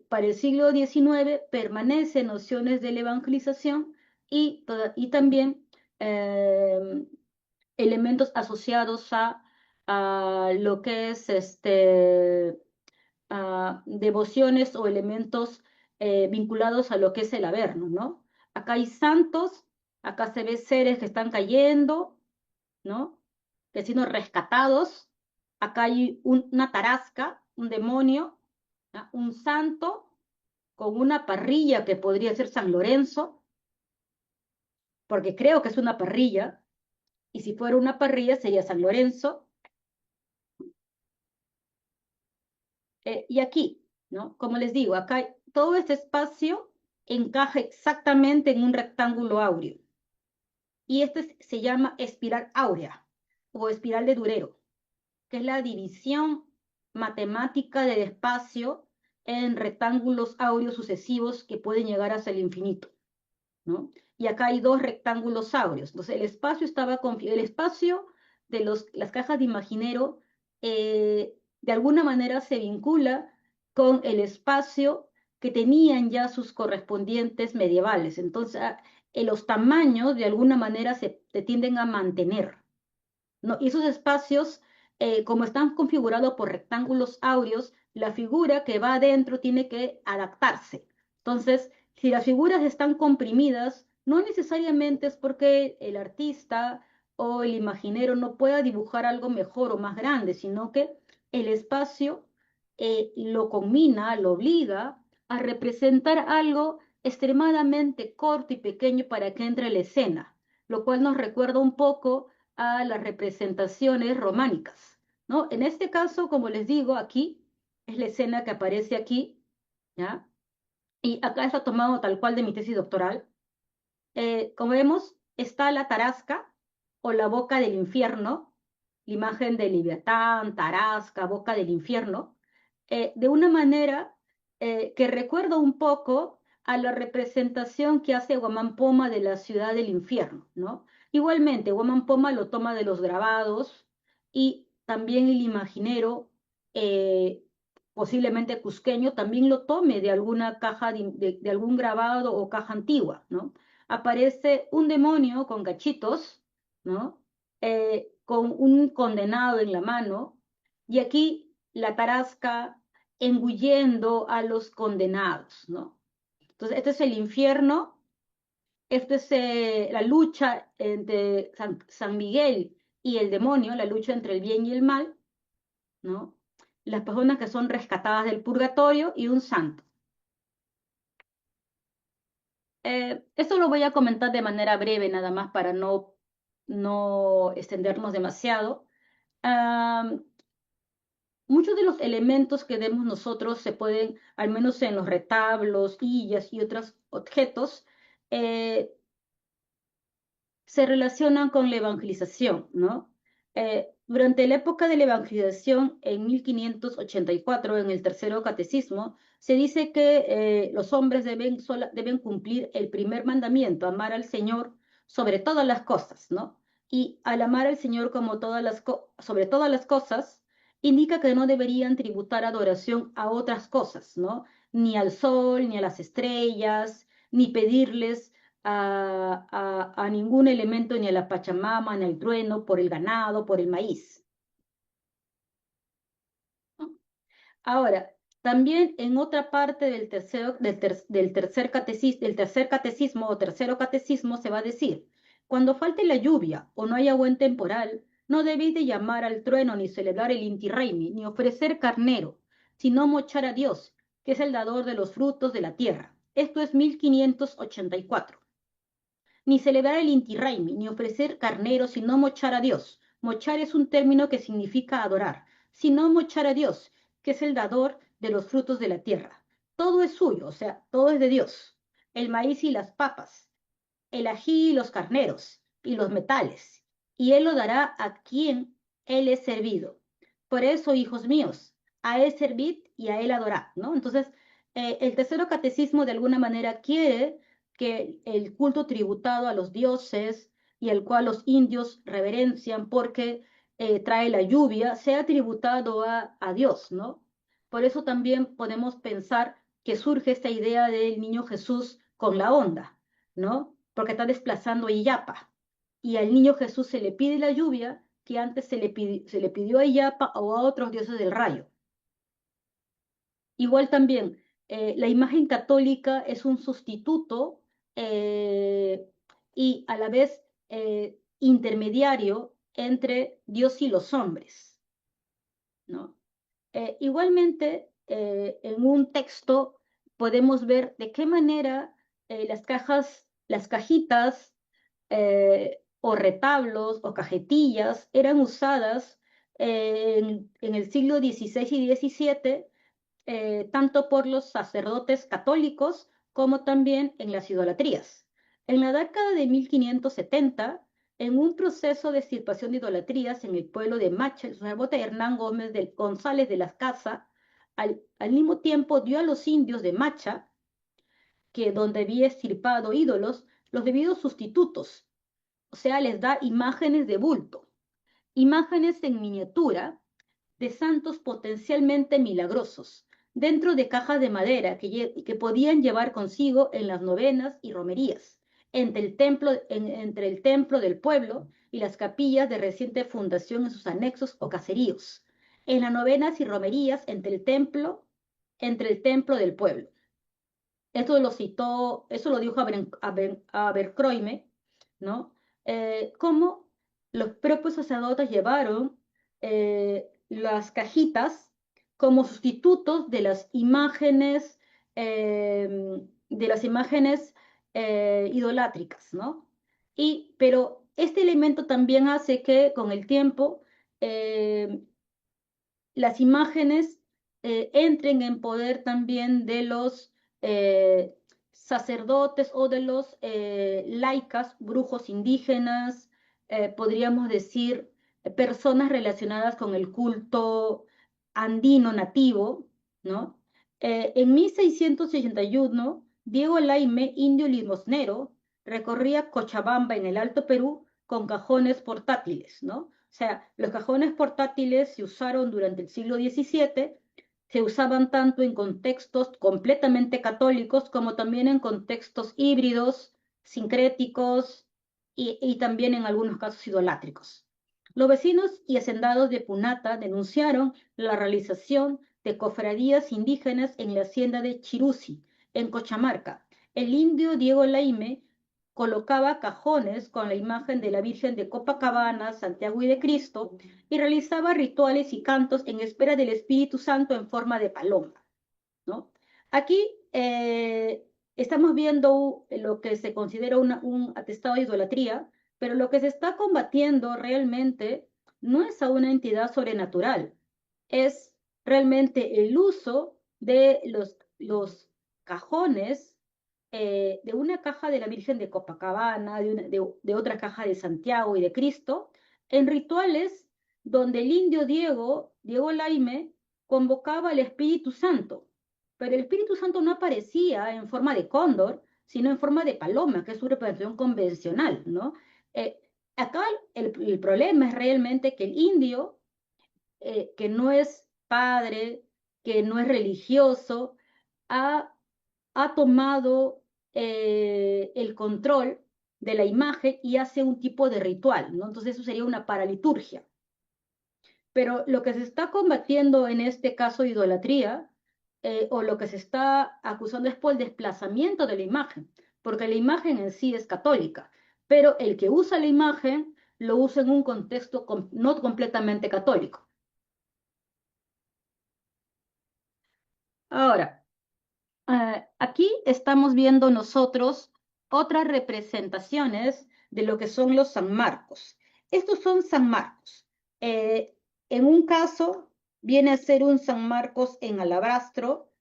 Speaker 1: Para el siglo XIX permanecen nociones de la evangelización y también eh, elementos asociados a lo que es devociones o elementos vinculados a lo que es el Averno, ¿no? Acá hay santos, acá se ve seres que están cayendo, ¿no? Que siendo rescatados, acá hay una tarasca, un demonio, ¿no? Un santo con una parrilla que podría ser San Lorenzo, porque creo que es una parrilla, y si fuera una parrilla sería San Lorenzo. Y aquí, ¿no? Como les digo, acá todo este espacio encaja exactamente en un rectángulo áureo. Y este se llama espiral áurea o espiral de Durero, que es la división matemática del espacio en rectángulos áureos sucesivos que pueden llegar hasta el infinito, ¿no? Y acá hay dos rectángulos áureos. Entonces, el espacio de las cajas de imaginero de alguna manera se vincula con el espacio que tenían ya sus correspondientes medievales. Entonces, los tamaños de alguna manera se tienden a mantener, ¿no? Y esos espacios, como están configurados por rectángulos áureos, la figura que va adentro tiene que adaptarse. Entonces, si las figuras están comprimidas, no necesariamente es porque el artista o el imaginero no pueda dibujar algo mejor o más grande, sino que el espacio lo combina, lo obliga a representar algo extremadamente corto y pequeño para que entre la escena, lo cual nos recuerda un poco a las representaciones románicas, ¿no? En este caso, como les digo, aquí es la escena que aparece aquí, ¿ya? Y acá está tomado tal cual de mi tesis doctoral. Como vemos, está la tarasca o la boca del infierno, la imagen de Leviatán, tarasca, boca del infierno, de una manera que recuerda un poco a la representación que hace Guamampoma de la ciudad del infierno, ¿no? Igualmente, Guamampoma lo toma de los grabados y también el imaginero, eh, posiblemente cusqueño, también lo tome de alguna caja, de algún grabado o caja antigua, ¿no? Aparece un demonio con cachitos, ¿no? Con un condenado en la mano, y aquí la tarasca engullendo a los condenados, ¿no? Entonces, este es el infierno, esta es la lucha entre San Miguel y el demonio, la lucha entre el bien y el mal, ¿no? Las personas que son rescatadas del purgatorio y un santo. Esto lo voy a comentar de manera breve, nada más para no extendernos demasiado. Muchos de los elementos que vemos nosotros se pueden, al menos en los retablos, illas y otros objetos, eh, se relacionan con la evangelización, ¿no? Durante la época de la evangelización, en 1584, en el tercero catecismo, se dice que los hombres deben cumplir el primer mandamiento, amar al Señor sobre todas las cosas, ¿no? Y al amar al Señor como sobre todas las cosas, indica que no deberían tributar adoración a otras cosas, ¿no? Ni al sol, ni a las estrellas, ni pedirles a ningún elemento, ni a la Pachamama, ni al trueno, por el ganado, por el maíz. Ahora, también en otra parte del tercer catecismo o tercero catecismo se va a decir, cuando falte la lluvia o no haya buen temporal, no debéis de llamar al trueno ni celebrar el Inti Raymi, ni ofrecer carnero, sino mochar a Dios, que es el dador de los frutos de la tierra. Esto es 1584. Ni celebrar el Inti Raymi, ni ofrecer carneros, sino mochar a Dios. Mochar es un término que significa adorar, sino mochar a Dios, que es el dador de los frutos de la tierra. Todo es suyo, o sea, todo es de Dios. El maíz y las papas, el ají y los carneros, y los metales, y Él lo dará a quien Él es servido. Por eso, hijos míos, a Él servid y a Él adorad, ¿no? Entonces, el tercero catecismo de alguna manera quiere que el culto tributado a los dioses y el cual los indios reverencian porque trae la lluvia, sea tributado a Dios, ¿no? Por eso también podemos pensar que surge esta idea del niño Jesús con la onda, ¿no? Porque está desplazando a Illapa. Y al niño Jesús se le pide la lluvia que antes se le pidió a Illapa o a otros dioses del rayo. Igual también, la imagen católica es un sustituto y a la vez intermediario entre Dios y los hombres, ¿no? Igualmente, en un texto podemos ver de qué manera las cajitas o retablos o cajetillas eran usadas en el siglo XVI y XVII, tanto por los sacerdotes católicos como también en las idolatrías. En la década de 1570, en un proceso de extirpación de idolatrías en el pueblo de Macha, el sacerdote Hernán González de las Casas, al mismo tiempo dio a los indios de Macha, que donde había extirpado ídolos, los debidos sustitutos, o sea, les da imágenes de bulto, imágenes en miniatura de santos potencialmente milagrosos, dentro de cajas de madera que podían llevar consigo en las novenas y romerías, entre el templo del pueblo y las capillas de reciente fundación en sus anexos o caseríos, en las novenas y romerías entre el templo del pueblo. Esto lo citó, eso lo dijo Abercroime, ¿no? Cómo los propios sacerdotes llevaron las cajitas como sustitutos de las imágenes idolátricas, ¿no? Pero este elemento también hace que con el tiempo las imágenes entren en poder también de los sacerdotes o de los laicas, brujos indígenas, podríamos decir, personas relacionadas con el culto andino nativo, ¿no? En 1681, Diego Laime, indio limosnero, recorría Cochabamba en el Alto Perú con cajones portátiles, ¿no? O sea, los cajones portátiles se usaron durante el siglo XVII, se usaban tanto en contextos completamente católicos como también en contextos híbridos, sincréticos y también en algunos casos idolátricos. Los vecinos y hacendados de Punata denunciaron la realización de cofradías indígenas en la hacienda de Chirusi, en Cochamarca. El indio Diego Laime colocaba cajones con la imagen de la Virgen de Copacabana, Santiago y de Cristo y realizaba rituales y cantos en espera del Espíritu Santo en forma de paloma, ¿no? Aquí estamos viendo lo que se considera un atestado de idolatría, pero lo que se está combatiendo realmente no es a una entidad sobrenatural, es realmente el uso de los cajones, de una caja de la Virgen de Copacabana, de otra caja de Santiago y de Cristo, en rituales donde el indio Diego Laime, convocaba al Espíritu Santo, pero el Espíritu Santo no aparecía en forma de cóndor, sino en forma de paloma, que es su representación convencional, ¿no? Eh, Acá el problema es realmente que el indio, que no es padre, que no es religioso, ha, ha tomado el control de la imagen y hace un tipo de ritual, ¿no? Entonces eso sería una paraliturgia. Pero lo que se está combatiendo en este caso de idolatría, o lo que se está acusando es por el desplazamiento de la imagen, porque la imagen en sí es católica, pero el que usa la imagen lo usa en un contexto no completamente católico. Ahora, aquí estamos viendo nosotros otras representaciones de lo que son los San Marcos. Estos son San Marcos. Eh, en un caso viene a ser un San Marcos en alabastro,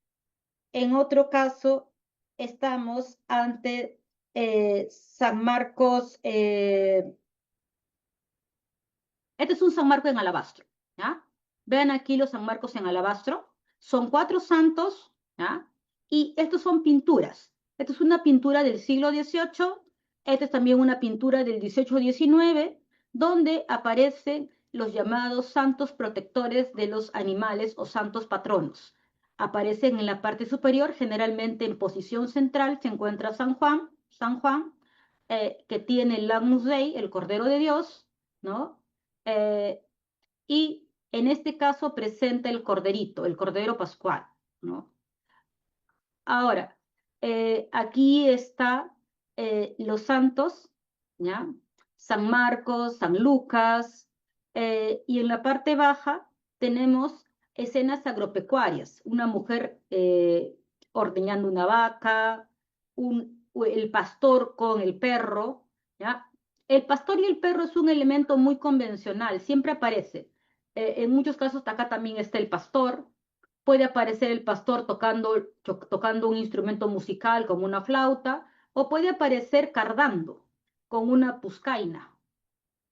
Speaker 1: en otro caso estamos ante San Marcos, este es un San Marcos en alabastro, ¿ya? Vean aquí los San Marcos en alabastro. Son 4 santos, ¿ya? Y estos son pinturas. Esta es una pintura del siglo XVIII, esta es también una pintura del XVIII-XIX, donde aparecen los llamados santos protectores de los animales o santos patronos. Aparecen en la parte superior, generalmente en posición central, se encuentra San Juan, que tiene el Agnus Dei, el Cordero de Dios, ¿no? Eh, y en este caso presenta el corderito, el cordero pascual, ¿no? Ahora, aquí está los santos, ¿ya? San Marcos, San Lucas, y en la parte baja tenemos escenas agropecuarias, una mujer ordeñando una vaca, el pastor con el perro, ¿ya? El pastor y el perro es un elemento muy convencional, siempre aparece. En muchos casos acá también está el pastor, puede aparecer el pastor tocando un instrumento musical como una flauta, o puede aparecer cardando con una puscaina,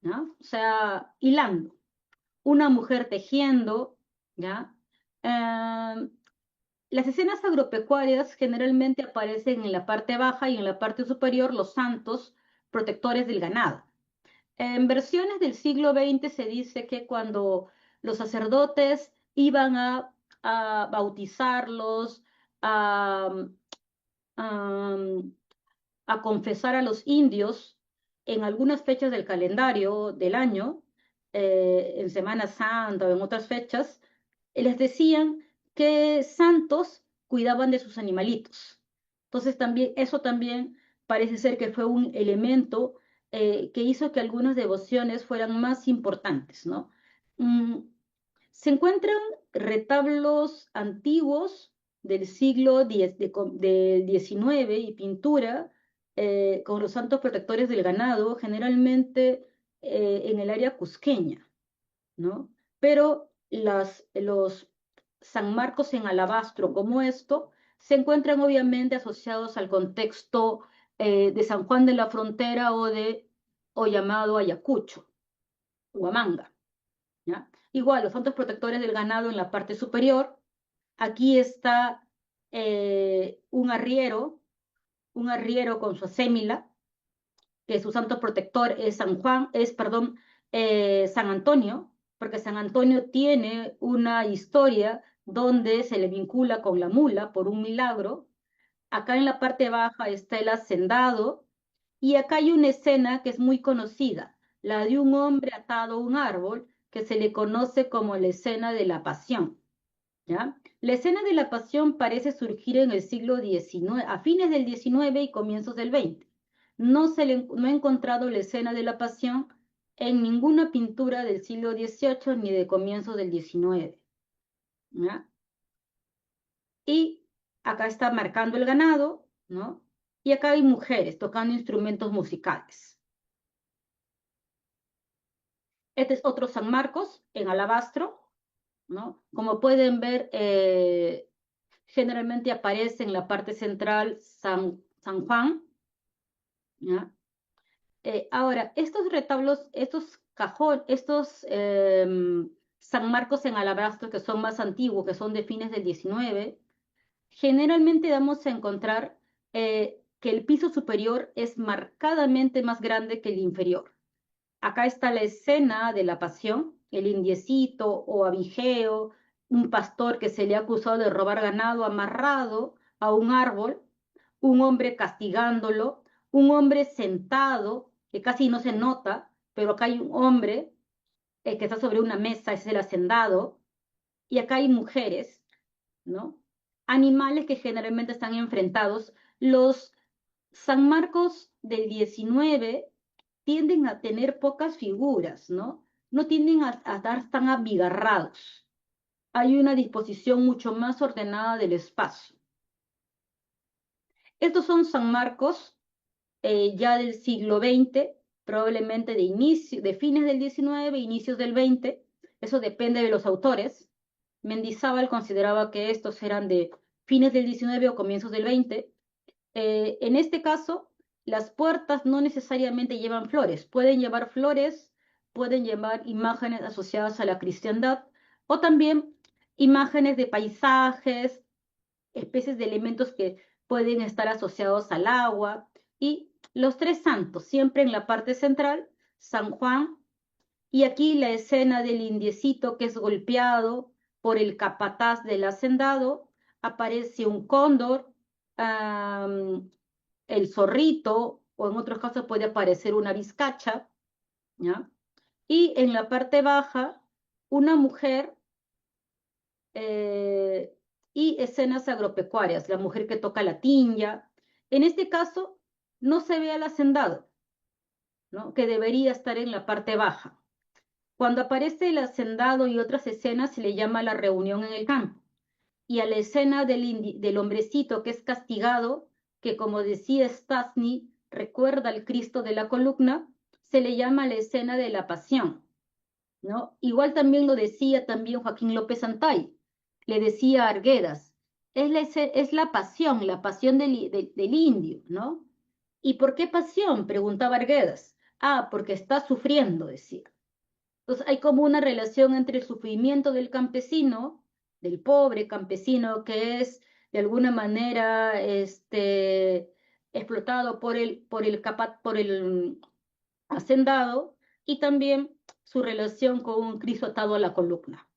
Speaker 1: ¿no? O sea, hilando. Una mujer tejiendo, ¿ya? Las escenas agropecuarias generalmente aparecen en la parte baja y en la parte superior los santos protectores del ganado. En versiones del siglo XX se dice que cuando los sacerdotes iban a bautizarlos, a, a, a confesar a los indios en algunas fechas del calendario del año, en Semana Santa o en otras fechas, les decían que santos cuidaban de sus animalitos. Entonces también eso también parece ser que fue un elemento que hizo que algunas devociones fueran más importantes, ¿no? Mm, Se encuentran retablos antiguos del siglo del XIX y pintura con los santos protectores del ganado, generalmente en el área cusqueña, ¿no? Pero los San Marcos en alabastro como esto se encuentran obviamente asociados al contexto de San Juan de la Frontera o llamado Ayacucho, Huamanga, ¿ya? Igual, los santos protectores del ganado en la parte superior, Aquí está un arriero con su acémila, que su santo protector es San Antonio, porque San Antonio tiene una historia donde se le vincula con la mula por un milagro. Acá en la parte baja está el hacendado y acá hay una escena que es muy conocida, la de un hombre atado a un árbol que se le conoce como la escena de la pasión. ¿Ya? La escena de la pasión parece surgir en el siglo XIX, a fines del XIX y comienzos del XX. No he encontrado la escena de la pasión en ninguna pintura del siglo XVIII ni de comienzos del XIX. ¿Ya? Y acá está marcando el ganado, ¿no? Y acá hay mujeres tocando instrumentos musicales. Este es otro San Marcos en alabastro, ¿no? Como pueden ver, generalmente aparece en la parte central San Juan, ¿ya? Ahora, estos retablos, estos San Marcos en alabastro que son más antiguos, que son de fines del XIX, generalmente vamos a encontrar que el piso superior es marcadamente más grande que el inferior. Acá está la escena de la pasión, el indiecito o abigeo, un pastor que se le ha acusado de robar ganado amarrado a un árbol, un hombre castigándolo, un hombre sentado, que casi no se nota, pero acá hay un hombre que está sobre una mesa, es el hacendado, y acá hay mujeres, ¿no? Animales que generalmente están enfrentados. Los San Marcos del 19 tienden a tener pocas figuras, ¿no? No tienden a estar tan abigarrados. Hay una disposición mucho más ordenada del espacio. Estos son San Marcos ya del siglo XX, probablemente de fines del XIX, inicios del XX. Eso depende de los autores. Mendizábal consideraba que estos eran de fines del XIX o comienzos del XX. En este caso, las puertas no necesariamente llevan flores, pueden llevar flores, pueden llevar imágenes asociadas a la cristiandad o también imágenes de paisajes, especies de elementos que pueden estar asociados al agua y los tres santos, siempre en la parte central, San Juan, y aquí la escena del indiecito que es golpeado por el capataz del hacendado, aparece un cóndor, el zorrito, o en otros casos puede aparecer una vizcacha, ¿ya? Y en la parte baja, una mujer eh, y escenas agropecuarias, la mujer que toca la tiña. En este caso, no se ve al hacendado, ¿no? Que debería estar en la parte baja. Cuando aparece el hacendado y otras escenas se le llama la reunión en el campo. Y a la escena del hombrecito que es castigado, que como decía Stasny, recuerda al Cristo de la columna, se le llama la escena de la pasión, ¿no? Igual también lo decía también Joaquín López Antay, le decía a Arguedas, es la pasión del indio, ¿no? ¿Y por qué pasión? Preguntaba Arguedas. Ah, porque está sufriendo, decía. Entonces hay como una relación entre el sufrimiento del campesino, del pobre campesino que es de alguna manera explotado por el hacendado y también su relación con un Cristo atado a la columna.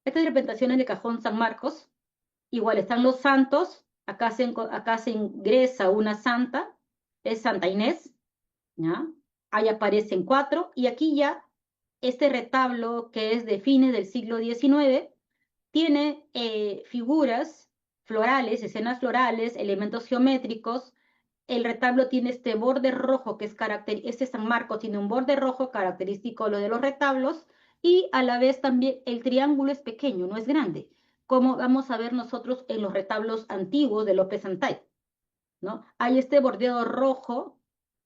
Speaker 1: Estas representaciones de cajón San Marcos, igual están los santos, acá se ingresa una santa, es Santa Inés, ¿ya? Ahí aparecen 4 y aquí ya este retablo que es de fines del siglo XIX tiene figuras florales, escenas florales, elementos geométricos. El retablo tiene este borde rojo que es este San Marcos tiene un borde rojo característico de lo de los retablos y a la vez también el triángulo es pequeño, no es grande, como vamos a ver nosotros en los retablos antiguos de López Antay, ¿no? Hay este bordeado rojo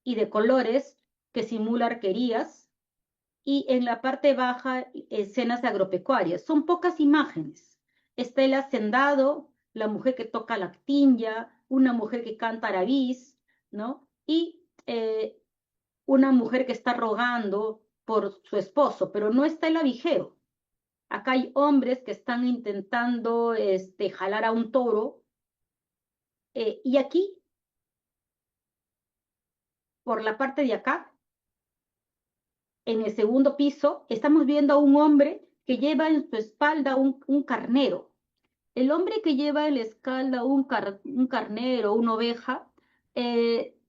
Speaker 1: y de colores que simula arquerías y en la parte baja escenas agropecuarias. Son pocas imágenes. Está el hacendado, la mujer que toca la tiña, una mujer que canta arabís, ¿no? Y una mujer que está rogando por su esposo, pero no está el abigeo, Acá hay hombres que están intentando jalar a un toro. Y aquí, por la parte de acá, en el segundo piso, estamos viendo a un hombre que lleva en su espalda un carnero. El hombre que lleva en la espalda un carnero, una oveja,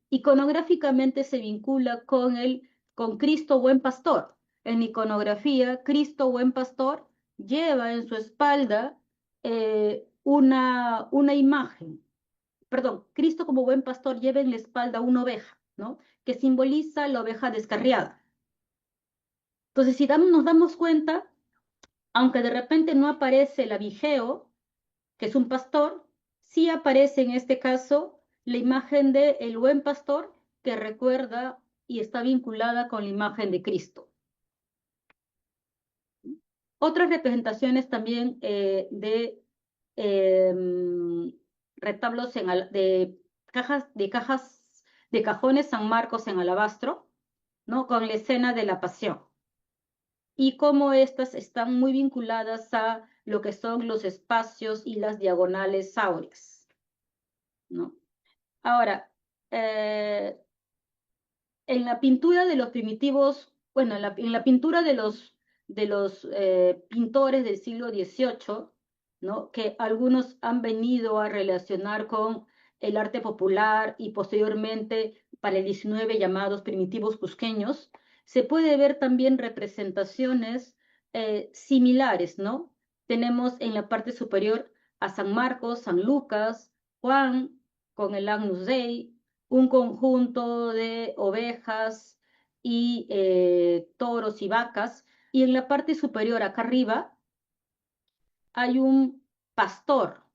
Speaker 1: iconográficamente se vincula con Cristo buen pastor. En iconografía, Cristo buen pastor lleva en su espalda una imagen. Perdón, Cristo como buen pastor lleva en la espalda una oveja, ¿no? Que simboliza la oveja descarriada. Entonces, si nos damos cuenta, aunque de repente no aparece el abigeo, que es un pastor, sí aparece en este caso la imagen de el buen pastor que recuerda y está vinculada con la imagen de Cristo. Otras representaciones también de retablos de cajones San Marcos en alabastro, ¿no? Con la escena de la pasión. Y cómo estas están muy vinculadas a lo que son los espacios y las diagonales áureas, ¿no? Ahora, en la pintura de los primitivos, bueno, en la pintura de los pintores del siglo XVIII, ¿no? Que algunos han venido a relacionar con el arte popular y posteriormente para el XIX llamados primitivos cusqueños, se puede ver también representaciones similares, ¿no? Tenemos en la parte superior a San Marcos, San Lucas, Juan con el Agnus Dei, un conjunto de ovejas y toros y vacas, y en la parte superior, acá arriba, hay un pastor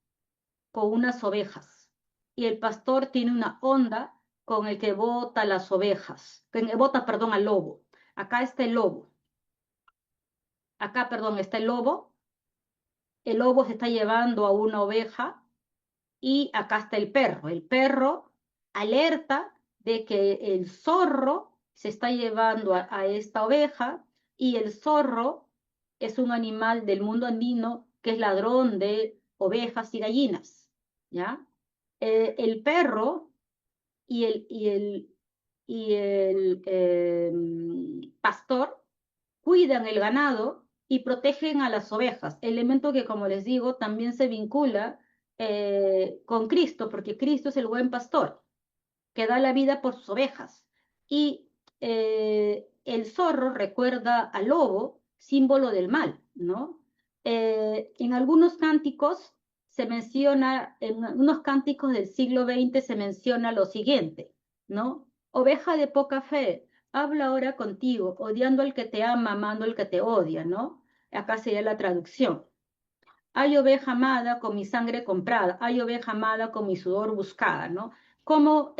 Speaker 1: con unas ovejas, y el pastor tiene una onda con el que bota las ovejas, bota, perdón, al lobo. Acá está el lobo. Acá, perdón, está el lobo se está llevando a una oveja y acá está el perro. El perro alerta de que el zorro se está llevando a esta oveja y el zorro es un animal del mundo andino que es ladrón de ovejas y gallinas, ¿ya? El perro y el pastor cuidan el ganado y protegen a las ovejas, elemento que, como les digo, también se vincula con Cristo, porque Cristo es el buen pastor que da la vida por sus ovejas. Y el zorro recuerda al lobo, símbolo del mal, ¿no? En algunos cánticos se menciona, en unos cánticos del siglo XX se menciona lo siguiente, ¿no? Oveja de poca fe, habla ahora contigo, odiando al que te ama, amando al que te odia, ¿no? Acá sería la traducción. Hay oveja amada con mi sangre comprada, hay oveja amada con mi sudor buscada, ¿no? Como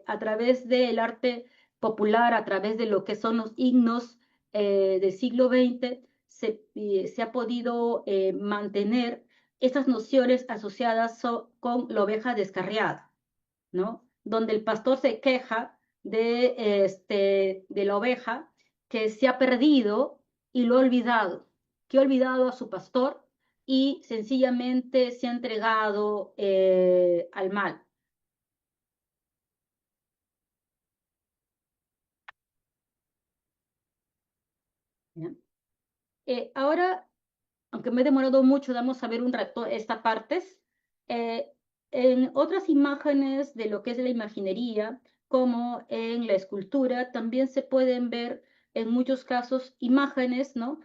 Speaker 1: a través del arte popular, a través de lo que son los himnos del siglo XX, se ha podido mantener estas nociones asociadas con la oveja descarriada, ¿no? Donde el pastor se queja de la oveja que se ha perdido y lo ha olvidado, que ha olvidado a su pastor y sencillamente se ha entregado al mal. Ahora, aunque me he demorado mucho, vamos a ver un rato estas partes. Eh, en otras imágenes de lo que es la imaginería, como en la escultura, también se pueden ver en muchos casos imágenes, ¿no?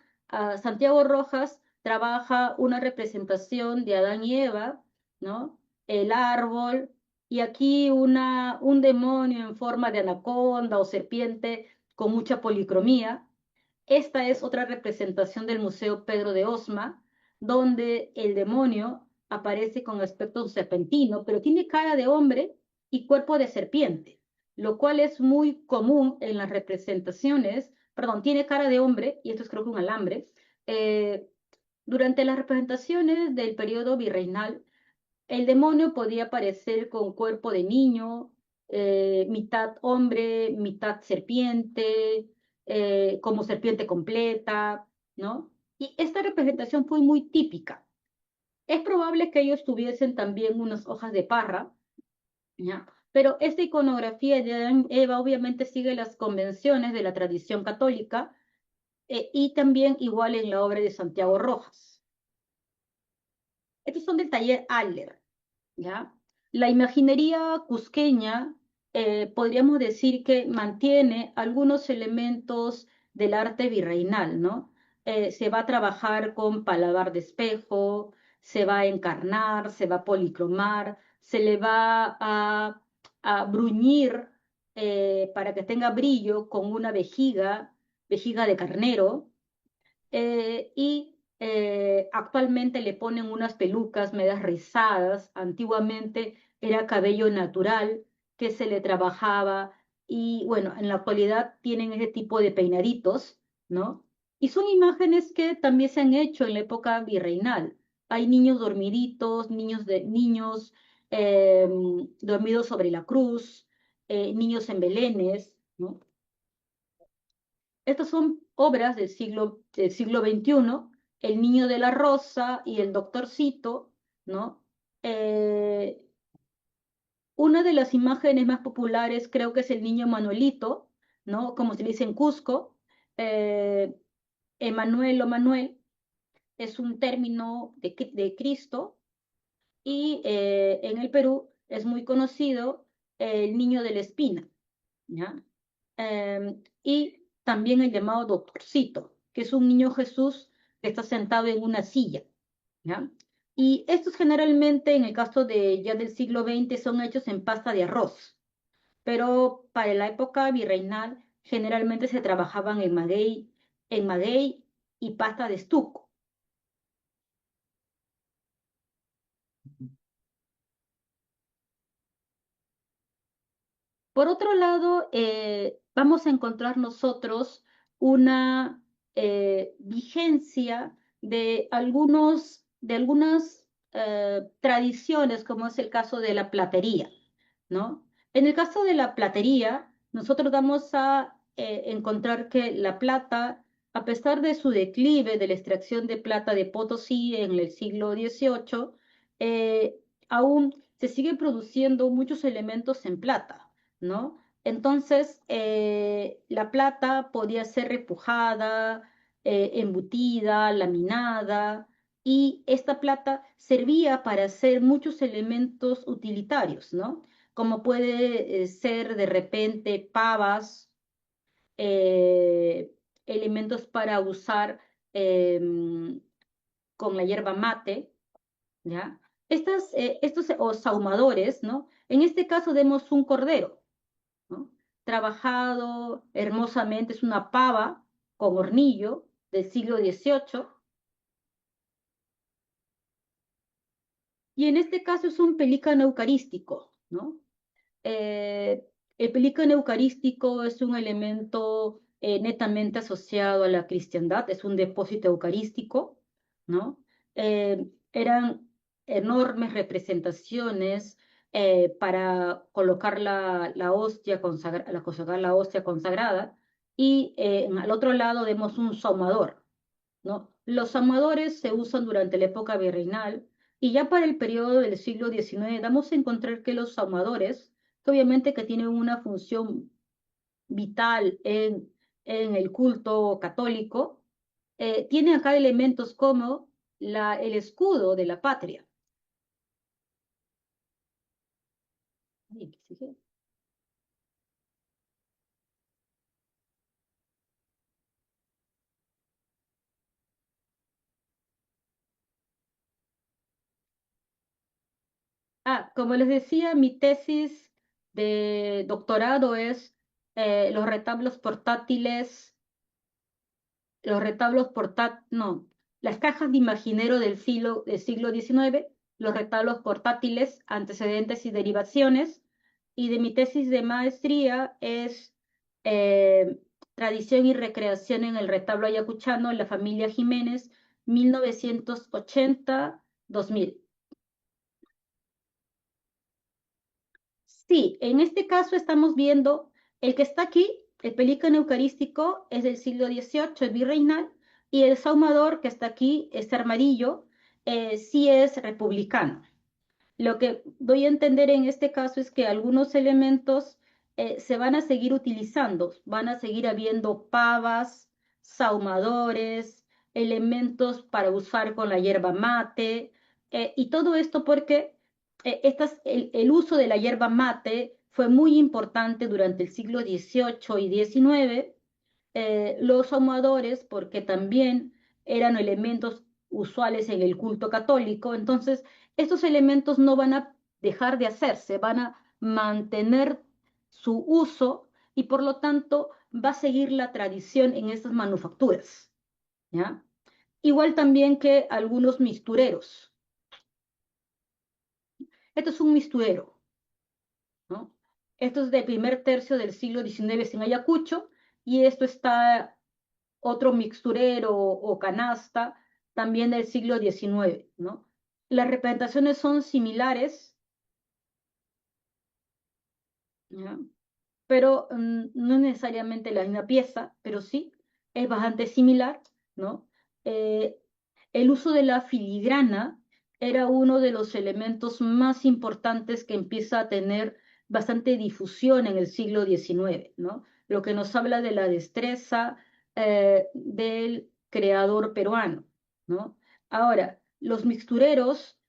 Speaker 1: Santiago Rojas trabaja una representación de Adán y Eva, ¿no? El árbol, y aquí un demonio en forma de anaconda o serpiente con mucha policromía. Esta es otra representación del Museo Pedro de Osma, donde el demonio aparece con aspecto serpentino, pero tiene cara de hombre y cuerpo de serpiente, lo cual es muy común en las representaciones, perdón, tiene cara de hombre, y esto es creo que un alambre, eh, durante las representaciones del periodo virreinal, el demonio podía aparecer con cuerpo de niño, mitad hombre, mitad serpiente, como serpiente completa, ¿no? Y esta representación fue muy típica. Es probable que ellos tuviesen también unas hojas de parra, ¿ya? Pero esta iconografía de Adán y Eva obviamente sigue las convenciones de la tradición católica y también igual en la obra de Santiago Rojas. Estos son del taller Aller, ¿ya? La imaginería cusqueña podríamos decir que mantiene algunos elementos del arte virreinal, ¿no? Se va a trabajar con paladar de espejo, se va a encarnar, se va a policromar, se le va a bruñir para que tenga brillo con una vejiga de carnero, actualmente le ponen unas pelucas medias rizadas. Antiguamente era cabello natural que se le trabajaba y bueno, en la actualidad tienen ese tipo de peinaditos, ¿no? Y son imágenes que también se han hecho en la época virreinal. Hay niños dormiditos, niños dormidos sobre la cruz, niños en belenes, ¿no? Estas son obras del siglo XXI, El Niño de la Rosa y El Doctorcito, ¿no? Eh, una de las imágenes más populares creo que es el niño Manuelito, ¿no? Como se le dice en Cusco. Eh, Emanuel o Manuel es un término de Cristo y en el Perú es muy conocido el niño de la espina, ¿ya? Y también el llamado doctorcito, que es un niño Jesús que está sentado en una silla, ¿ya? Y estos generalmente, en el caso de ya del siglo XX, son hechos en pasta de arroz, pero para la época virreinal generalmente se trabajaban en maguey y pasta de estuco. Por otro lado, vamos a encontrar nosotros una vigencia de algunas tradiciones, como es el caso de la platería, ¿no? En el caso de la platería, nosotros vamos a encontrar que la plata, a pesar de su declive de la extracción de plata de Potosí en el siglo XVIII, aún se siguen produciendo muchos elementos en plata, ¿no? Entonces, la plata podía ser repujada, embutida, laminada, y esta plata servía para hacer muchos elementos utilitarios, ¿no? Como puede ser de repente pavas, eh, elementos para usar con la hierba mate, ¿ya? Estos o sahumadores, ¿no? En este caso vemos un cordero, ¿no? Trabajado hermosamente, es una pava con hornillo del siglo XVIII, y en este caso es un pelícano eucarístico, ¿no? Eh, el pelícano eucarístico es un elemento netamente asociado a la cristiandad, es un depósito eucarístico, ¿no? Eran enormes representaciones para colocar la hostia consagrar la hostia consagrada, y al otro lado vemos un saumador, ¿no? Los amadores se usan durante la época virreinal y ya para el periodo del siglo XIX damos a encontrar que los amadores, que obviamente que tienen una función vital en el culto católico, tienen acá elementos como el escudo de la patria. Ay, ¿qué sigue? Como les decía, mi tesis de doctorado es los retablos portátiles no, las cajas de imaginero del siglo XIX, los retablos portátiles, antecedentes y derivaciones, y de mi tesis de maestría es eh, tradición y recreación en el retablo ayacuchano, la familia Jiménez, 1980-2000. Sí, en este caso estamos viendo el que está aquí, el pelícano eucarístico, es del siglo XVIII, es virreinal, Y el sahumador que está aquí, este armadillo, sí es republicano. Lo que doy a entender en este caso es que algunos elementos se van a seguir utilizando, van a seguir habiendo pavas, sahumadores, elementos para usar con la hierba mate, y todo esto porque el uso de la hierba mate fue muy importante durante el siglo XVIII y XIX, los ahumadores, porque también eran elementos usuales en el culto católico. Entonces, estos elementos no van a dejar de hacerse, van a mantener su uso y por lo tanto va a seguir la tradición en estas manufacturas, ¿ya? Igual también que algunos mistureros. Esto es un misturero, ¿no? Esto es del primer tercio del siglo XIX en Ayacucho y esto está otro mixturero o canasta, también del siglo XIX, ¿no? Las representaciones son similares, ¿ya? Pero no es necesariamente la misma pieza, pero sí es bastante similar, ¿no? Eh, el uso de la filigrana era uno de los elementos más importantes que empieza a tener bastante difusión en el siglo XIX, ¿no? Lo que nos habla de la destreza del creador peruano, ¿no? Ahora, los mixtureros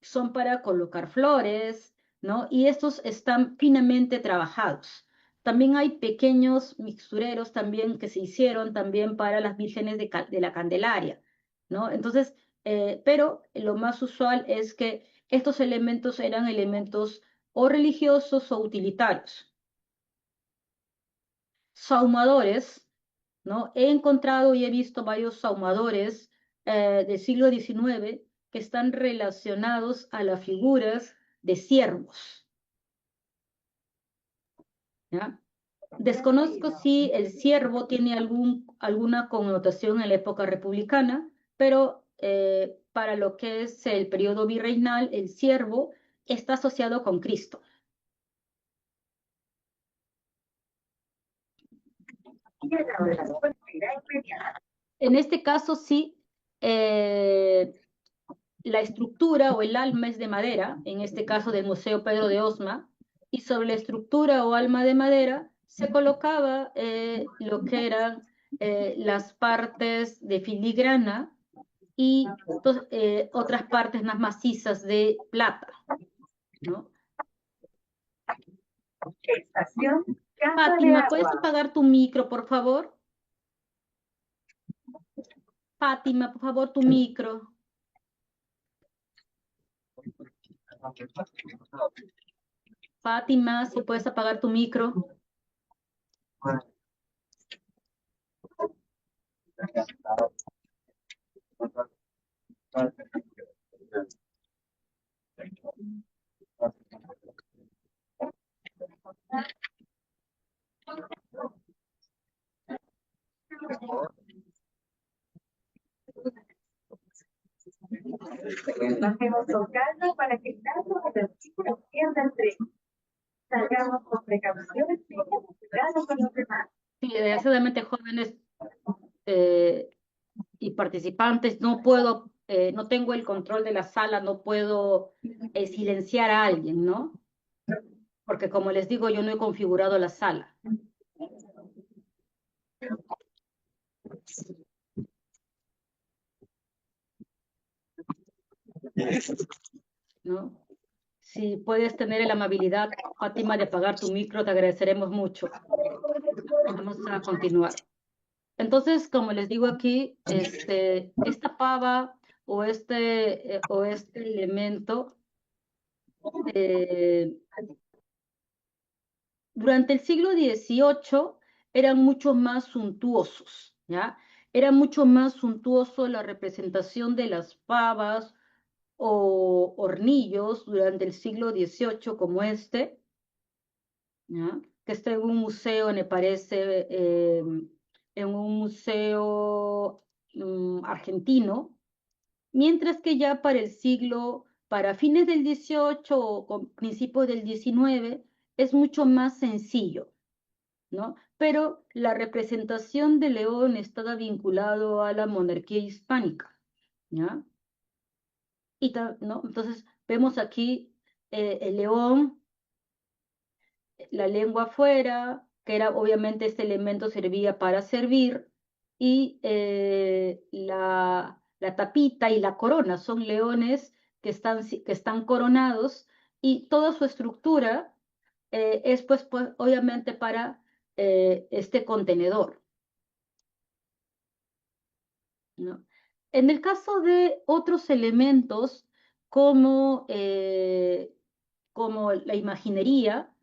Speaker 1: son para colocar flores, ¿no? Y estos están finamente trabajados. También hay pequeños mixtureros también que se hicieron también para las vírgenes de la Candelaria, ¿no? Entonces, pero lo más usual es que estos elementos eran elementos o religiosos o utilitarios. Sahumadores, ¿no? He encontrado y he visto varios sahumadores del siglo XIX que están relacionados a las figuras de siervos, ¿ya? Desconozco si el ciervo tiene alguna connotación en la época republicana, pero para lo que es el periodo virreinal, el ciervo está asociado con Cristo. En este caso sí, la estructura o el alma es de madera, en este caso del Museo Pedro de Osma, y sobre la estructura o alma de madera se colocaba lo que eran las partes de filigrana y otras partes más macizas de plata, ¿no? Fátima, ¿puedes apagar tu micro, por favor? Fátima, por favor, tu micro. Fátima, si puedes apagar tu micro.
Speaker 5: Nos hemos tocado para que tanto no pierda el tren. Salgamos con precaución y cuidado con los demás.
Speaker 1: Sí, desgraciadamente jóvenes y participantes, no puedo, no tengo el control de la sala, no puedo silenciar a alguien, ¿no? Porque como les digo, yo no he configurado la sala. ¿No? Si puedes tener la amabilidad, Fátima, de apagar tu micro, te agradeceremos mucho. Vamos a continuar. Entonces, como les digo aquí, esta pava o este elemento, durante el siglo XVIII eran mucho más suntuosos, ¿ya? Era mucho más suntuoso la representación de las pavas o hornillos durante el siglo XVIII como este, ¿ya? Que está en un museo, me parece, en un museo argentino, mientras que ya para fines del XVIII o principios del XIX, es mucho más sencillo, ¿no? Pero la representación de León estaba vinculado a la monarquía hispánica, ¿ya? ¿No? Entonces, vemos aquí el león, la lengua afuera, que era obviamente este elemento servía para servir, y la tapita y la corona son leones que están coronados, y toda su estructura es pues obviamente para este contenedor, ¿no? En el caso de otros elementos como, como la imaginería,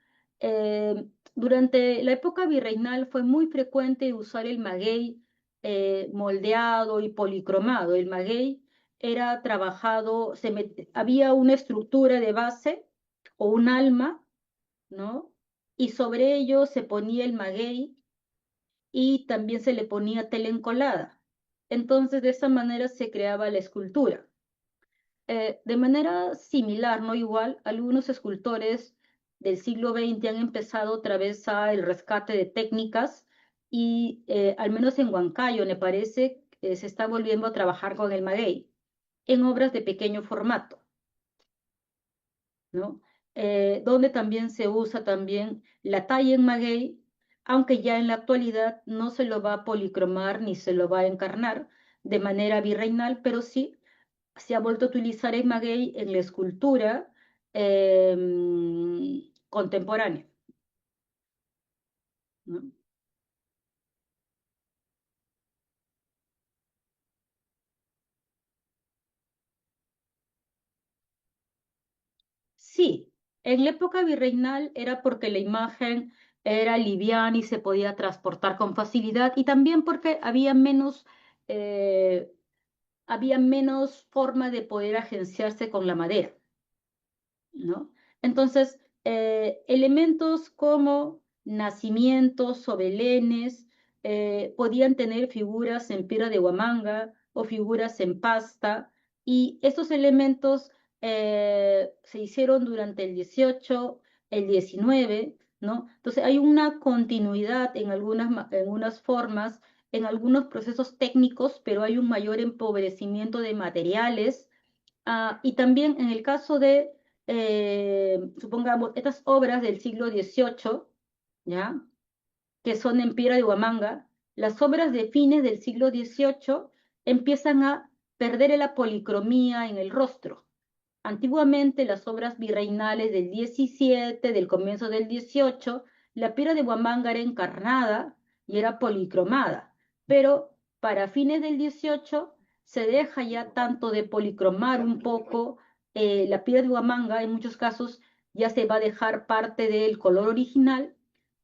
Speaker 1: durante la época virreinal fue muy frecuente usar el maguey moldeado y policromado. El maguey era trabajado, había una estructura de base o un alma, ¿no? Y sobre ello se ponía el maguey y también se le ponía tela encolada. Entonces, de esa manera se creaba la escultura. De manera similar, no igual, algunos escultores del siglo XX han empezado otra vez el rescate de técnicas y al menos en Huancayo, me parece, se está volviendo a trabajar con el maguey en obras de pequeño formato, ¿no? Donde también se usa también la talla en maguey, aunque ya en la actualidad no se lo va a policromar ni se lo va a encarnar de manera virreinal, pero sí se ha vuelto a utilizar el maguey en la escultura contemporánea, ¿no? Sí, en la época virreinal era porque la imagen era liviana y se podía transportar con facilidad y también porque eh, había menos forma de poder agenciarse con la madera, ¿no? Entonces, elementos como nacimientos o belenes podían tener figuras en piedra de Huamanga o figuras en pasta, y estos elementos se hicieron durante el 18, el 19, ¿no? Entonces, hay una continuidad en algunas formas, en algunos procesos técnicos, pero hay un mayor empobrecimiento de materiales. Y también en el caso de, supongamos, estas obras del siglo XVIII, ¿ya? Que son en piedra de Huamanga, las obras de fines del siglo XVIII empiezan a perder la policromía en el rostro. Antiguamente, las obras virreinales del 17, del comienzo del 18, la piedra de Huamanga era encarnada y era policromada, pero para fines del 18 se deja ya tanto de policromar un poco la piedra de Huamanga, en muchos casos ya se va a dejar parte del color original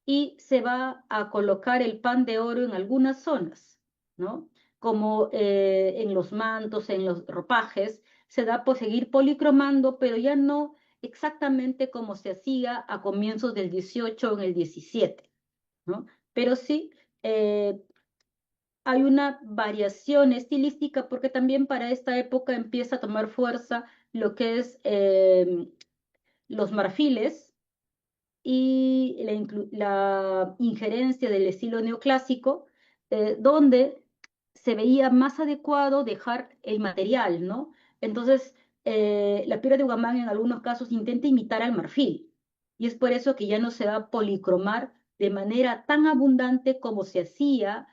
Speaker 1: y se va a colocar el pan de oro en algunas zonas, ¿no? Como en los mantos, en los ropajes, se da por seguir policromando, pero ya no exactamente como se hacía a comienzos del 18 o en el 17, ¿no? Pero sí hay una variación estilística porque también para esta época empieza a tomar fuerza lo que es los marfiles y la injerencia del estilo neoclásico, donde se veía más adecuado dejar el material, ¿no? Entonces, la piedra de Huamán en algunos casos intenta imitar al marfil, y es por eso que ya no se va a policromar de manera tan abundante como se hacía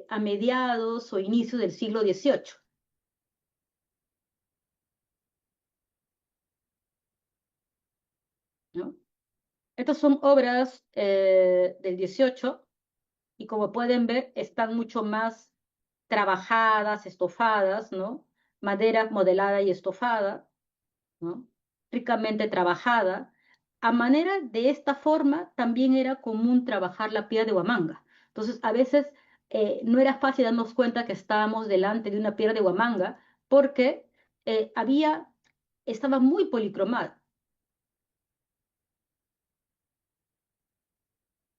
Speaker 1: a mediados o inicios del siglo XVIII, ¿no? Estas son obras del 18 y como pueden ver están mucho más trabajadas, estofadas, ¿no? Madera modelada y estofada, ¿no? Ricamente trabajada. A manera de esta forma también era común trabajar la piedra de Huamanga. Entonces, a veces no era fácil darnos cuenta que estábamos delante de una piedra de Huamanga porque estaba muy policromada.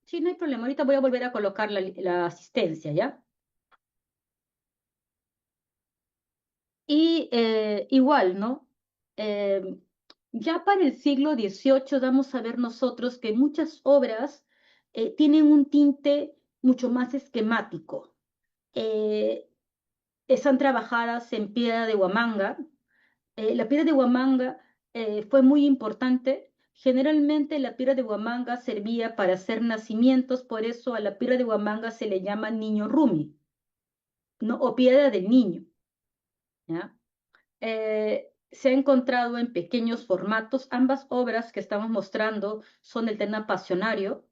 Speaker 1: Sí, no hay problema. Ahorita voy a volver a colocar la asistencia, ¿ya? Y igual, ¿no? Ya para el siglo XVIII damos a ver nosotros que muchas obras tienen un tinte mucho más esquemático. Están trabajadas en piedra de Huamanga. La piedra de Huamanga fue muy importante. Generalmente la piedra de Huamanga servía para hacer nacimientos, por eso a la piedra de Huamanga se le llama niño Rumi, ¿no? O piedra del niño, ¿ya? Se ha encontrado en pequeños formatos. Ambas obras que estamos mostrando son del tema pasionario.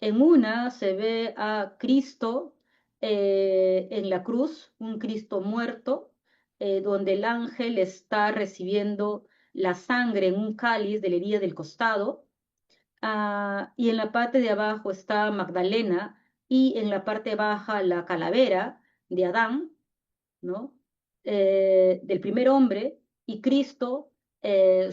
Speaker 1: En una se ve a Cristo en la cruz, un Cristo muerto, donde el ángel está recibiendo la sangre en un cáliz de la herida del costado. Y en la parte de abajo está Magdalena y en la parte baja la calavera de Adán, ¿no? Del primer hombre, y Cristo,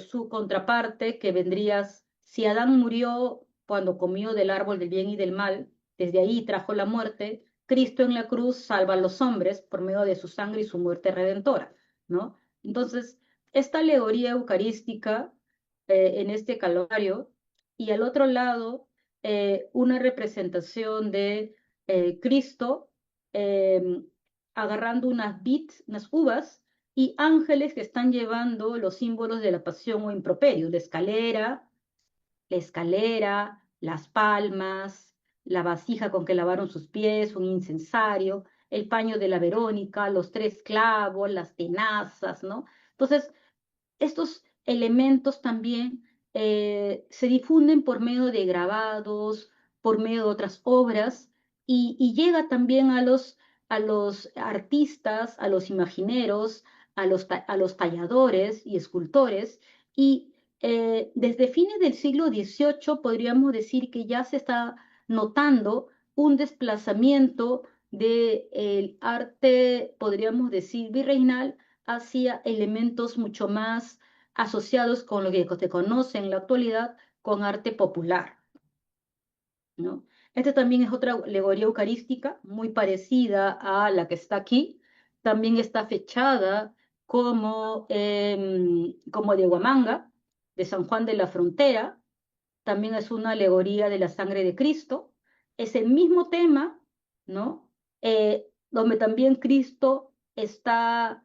Speaker 1: su contraparte, que vendrías, si Adán murió cuando comió del árbol del bien y del mal, desde ahí trajo la muerte, Cristo en la cruz salva a los hombres por medio de su sangre y su muerte redentora, ¿no? Entonces, esta alegoría eucarística en este Calvario, y al otro lado, una representación de Cristo eh, agarrando unas bits, unas uvas, y ángeles que están llevando los símbolos de la pasión o improperio, la escalera, las palmas, la vasija con que lavaron sus pies, un incensario, el paño de la Verónica, los tres clavos, las tenazas, ¿no? Entonces, estos elementos también se difunden por medio de grabados, por medio de otras obras, y llega también a los artistas, a los imagineros, a los talladores y escultores, y desde fines del siglo XVIII podríamos decir que ya se está notando un desplazamiento del arte, podríamos decir, virreinal hacia elementos mucho más asociados con lo que se conoce en la actualidad con arte popular, ¿no? Esta también es otra alegoría eucarística muy parecida a la que está aquí. También está fechada como de Huamanga, de San Juan de la Frontera. También es una alegoría de la sangre de Cristo. Es el mismo tema, ¿no? Donde también Cristo está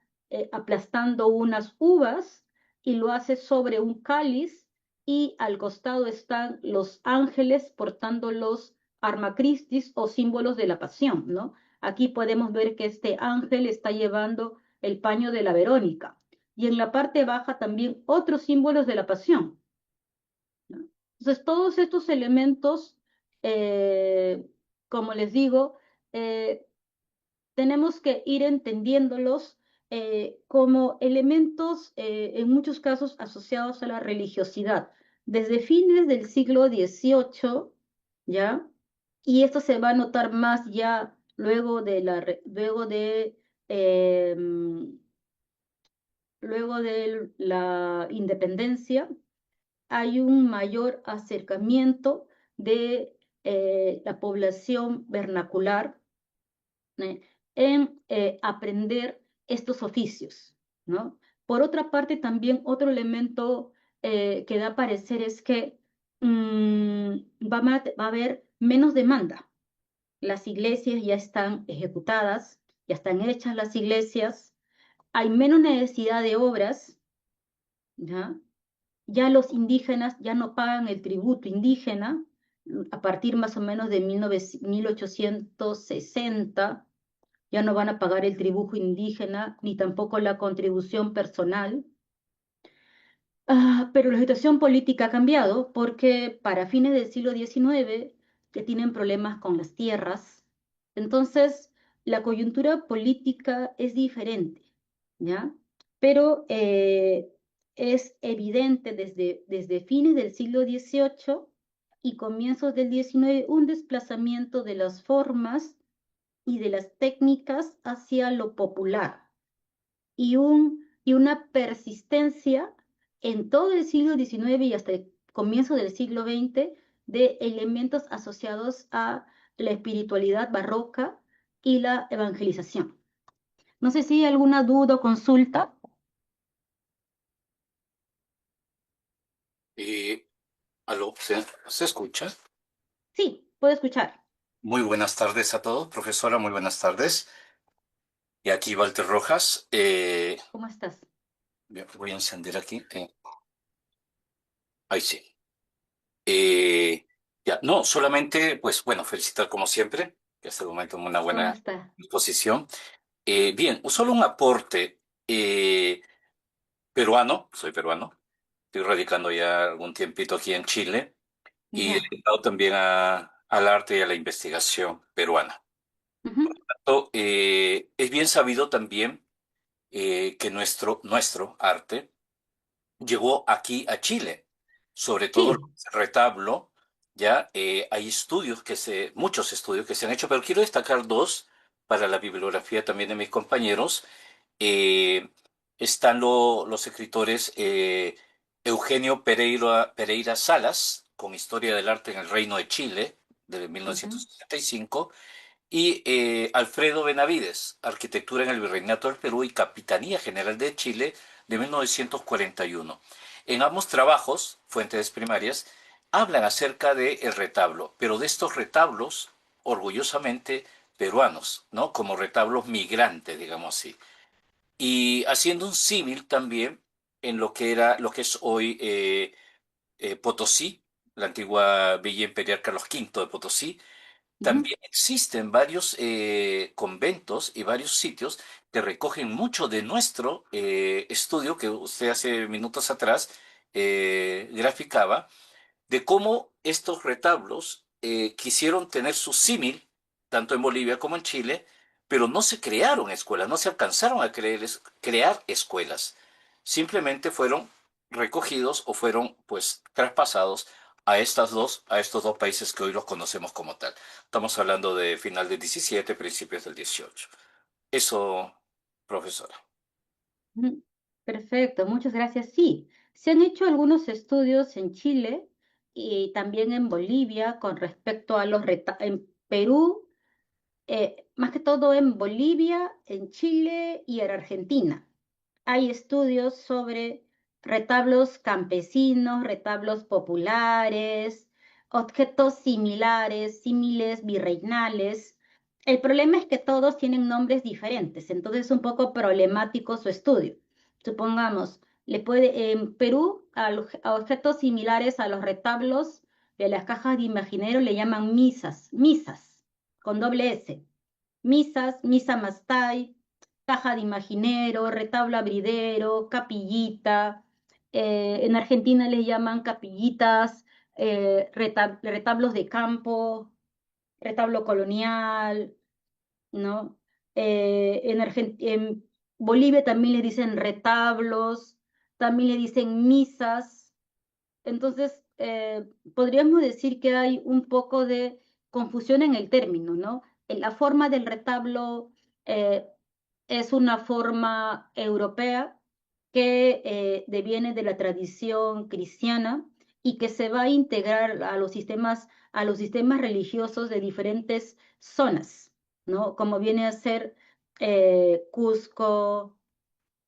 Speaker 1: aplastando unas uvas y lo hace sobre un cáliz, y al costado están los ángeles portando los armacristis o símbolos de la pasión, ¿no? Aquí podemos ver que este ángel está llevando el paño de la Verónica, y en la parte baja también otros símbolos de la pasión, ¿no? Entonces, todos estos elementos, eh, como les digo, eh, tenemos que ir entendiéndolos como elementos, en muchos casos, asociados a la religiosidad, desde fines del siglo XVIII, ¿ya? Y esto se va a notar más ya eh, luego de la independencia. Hay un mayor acercamiento de la población vernacular en aprender estos oficios, ¿no? Por otra parte, también otro elemento que da a parecer es que va a haber menos demanda. Las iglesias ya están ejecutadas, ya están hechas las iglesias, hay menos necesidad de obras, ¿ya? Ya los indígenas ya no pagan el tributo indígena a partir más o menos de 1860, ya no van a pagar el tributo indígena ni tampoco la contribución personal. Pero la situación política ha cambiado porque para fines del siglo XIX que tienen problemas con las tierras, entonces la coyuntura política es diferente, ¿ya? Pero es evidente desde fines del siglo XVIII y comienzos del XIX un desplazamiento de las formas y de las técnicas hacia lo popular, y una persistencia en todo el siglo XIX y hasta el comienzo del siglo XX de elementos asociados a la espiritualidad barroca y la evangelización. No sé si hay alguna duda o consulta.
Speaker 6: ¿Aló? ¿Se escucha?
Speaker 1: Sí, puedo escuchar.
Speaker 6: Muy buenas tardes a todos, profesora, muy buenas tardes. Y aquí Walter Rojas.
Speaker 1: ¿Cómo estás?
Speaker 6: Voy a encender aquí. Ahí sí. Eh, ya, no, solamente, pues bueno, felicitar como siempre, que hasta el momento en una
Speaker 1: ¿Cómo
Speaker 6: buena
Speaker 1: está?
Speaker 6: disposición. Bien, solo un aporte. Peruano, soy peruano, estoy radicando ya algún tiempito aquí en Chile y
Speaker 1: Ya.
Speaker 6: dedicado también al arte y a la investigación peruana.
Speaker 1: Ujú.
Speaker 6: Es bien sabido también que nuestro arte llegó aquí a Chile, sobre todo
Speaker 1: Sí.
Speaker 6: el retablo, ya hay muchos estudios que se han hecho, pero quiero destacar dos para la bibliografía también de mis compañeros. Eh, Están los escritores Eugenio Pereira Salas, con Historia del Arte en el Reino de Chile, de
Speaker 1: Ujú.
Speaker 6: 1965, y Alfredo Benavides, Arquitectura en el Virreinato del Perú y Capitanía General de Chile, de 1941. En ambos trabajos, fuentes primarias, hablan acerca del retablo, pero de estos retablos orgullosamente peruanos, ¿no? Como retablos migrantes, digamos así. Y haciendo un símil también en lo que es hoy Potosí, la antigua Villa Imperial Carlos V de Potosí.
Speaker 1: Ujú.
Speaker 6: También existen varios conventos y varios sitios que recogen mucho de nuestro estudio que usted hace minutos atrás graficaba, de cómo estos retablos quisieron tener su símil, tanto en Bolivia como en Chile, pero no se crearon escuelas, no se alcanzaron a crear escuelas. Simplemente fueron recogidos o fueron pues traspasados a estos dos países que hoy los conocemos como tal. Estamos hablando de final del 17, principios del 18. Eso, profesora.
Speaker 1: Ujú. Perfecto, muchas gracias. Sí, se han hecho algunos estudios en Chile y también en Bolivia con respecto a en Perú, más que todo en Bolivia, en Chile y en Argentina. Hay estudios sobre retablos campesinos, retablos populares, objetos similares, símiles virreinales. El problema es que todos tienen nombres diferentes, entonces es un poco problemático su estudio. Supongamos, en Perú a objetos similares a los retablos de las cajas de imaginero le llaman misas, con doble S. Misas, misa mastai, caja de imaginero, retablo abridero, capillita. En Argentina le llaman capillitas, retablos de campo, retablo colonial, ¿no? En Bolivia también le dicen retablos, también le dicen misas. Entonces, podríamos decir que hay un poco de confusión en el término, ¿no? La forma del retablo eh, es una forma europea que deviene de la tradición cristiana y que se va a integrar a los sistemas religiosos de diferentes zonas, ¿no? Como viene a ser Cusco,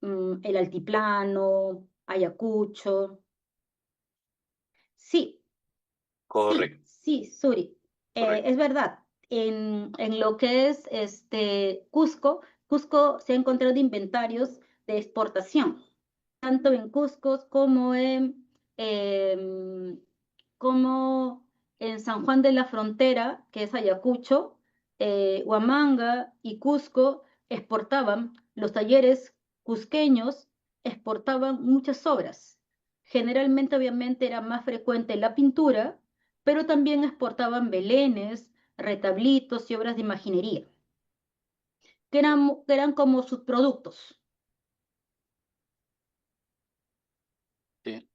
Speaker 1: el Altiplano, Ayacucho. Sí, sí,
Speaker 6: Correcto.
Speaker 1: sí, Suri.
Speaker 6: Correcto.
Speaker 1: Es verdad. En lo que es Cusco se han encontrado inventarios de exportación, tanto en Cusco em, como en San Juan de la Frontera, que es Ayacucho, Huamanga y Cusco exportaban, los talleres cusqueños exportaban muchas obras. Generalmente, obviamente, era más frecuente la pintura, pero también exportaban belenes, retablitos y obras de imaginería, que eran como subproductos.
Speaker 6: Sí.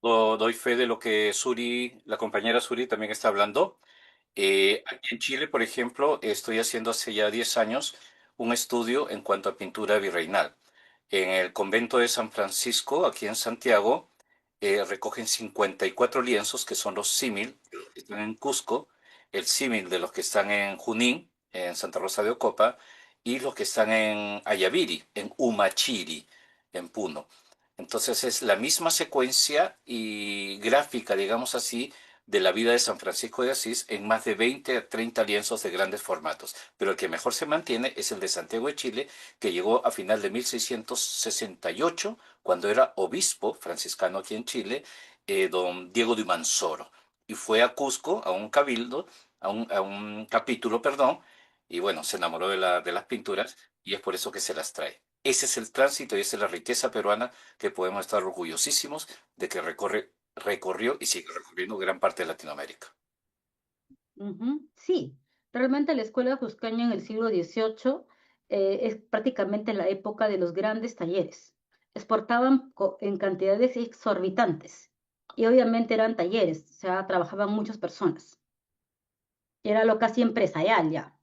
Speaker 6: Doy fe de lo que Suri, la compañera Suri también está hablando. Aquí en Chile, por ejemplo, estoy haciendo hace ya 10 años un estudio en cuanto a pintura virreinal. En el convento de San Francisco, aquí en Santiago, recogen 54 lienzos que son los símil que están en Cusco, el símil de los que están en Junín, en Santa Rosa de Ocopa, y los que están en Ayaviri, en Humachiri, en Puno. Entonces es la misma secuencia y gráfica, digamos así, de la vida de San Francisco de Asís en más de 20 a 30 lienzos de grandes formatos, pero el que mejor se mantiene es el de Santiago de Chile, que llegó a final de 1668, cuando era obispo franciscano aquí en Chile, don Diego de Mansoro, y fue a Cusco, a un cabildo, a un capítulo, perdón, y bueno, se enamoró de las pinturas, y es por eso que se las trae. Ese es el tránsito y esa es la riqueza peruana que podemos estar orgullosísimos de que recorrió y sigue recorriendo gran parte de Latinoamérica.
Speaker 1: Sí, realmente la escuela cusqueña en el siglo XVIII es prácticamente la época de los grandes talleres. Exportaban en cantidades exorbitantes y obviamente eran talleres, o sea, trabajaban muchas personas. Era lo casi empresarial ya,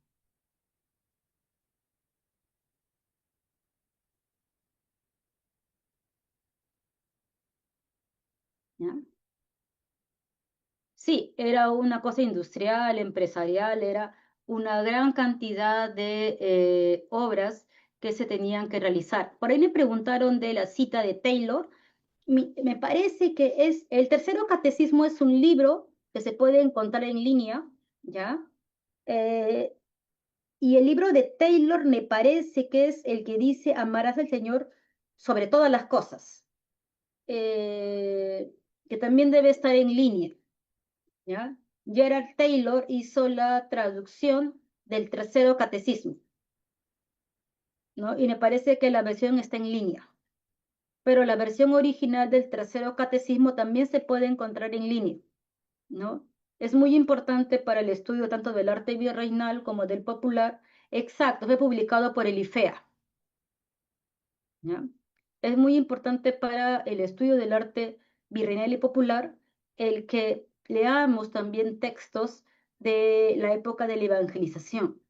Speaker 1: ¿ya? Sí, era una cosa industrial, empresarial, era una gran cantidad de obras que se tenían que realizar. Por ahí me preguntaron de la cita de Taylor. Me parece que es el tercero catecismo, es un libro que se puede encontrar en línea, ¿ya? Eh, y el libro de Taylor me parece que es el que dice amarás al Señor sobre todas las cosas, que también debe estar en línea, ¿ya? Gerard Taylor hizo la traducción del tercero catecismo, ¿no? Y me parece que la versión está en línea, pero la versión original del tercero catecismo también se puede encontrar en línea, ¿no? Es muy importante para el estudio tanto del arte virreinal como del popular. Exacto, fue publicado por el IFEA, ¿ya? Es muy importante para el estudio del arte virreinal y popular el que leamos también textos de la época de la evangelización,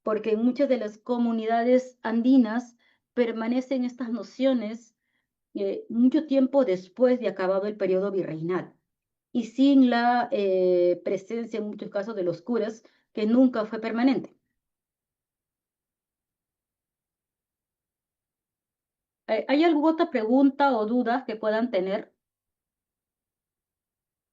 Speaker 1: porque en muchas de las comunidades andinas permanecen estas nociones mucho tiempo después de acabado el periodo virreinal y sin la presencia en muchos casos de los curas, que nunca fue permanente. ¿Hay alguna otra pregunta o dudas que puedan tener?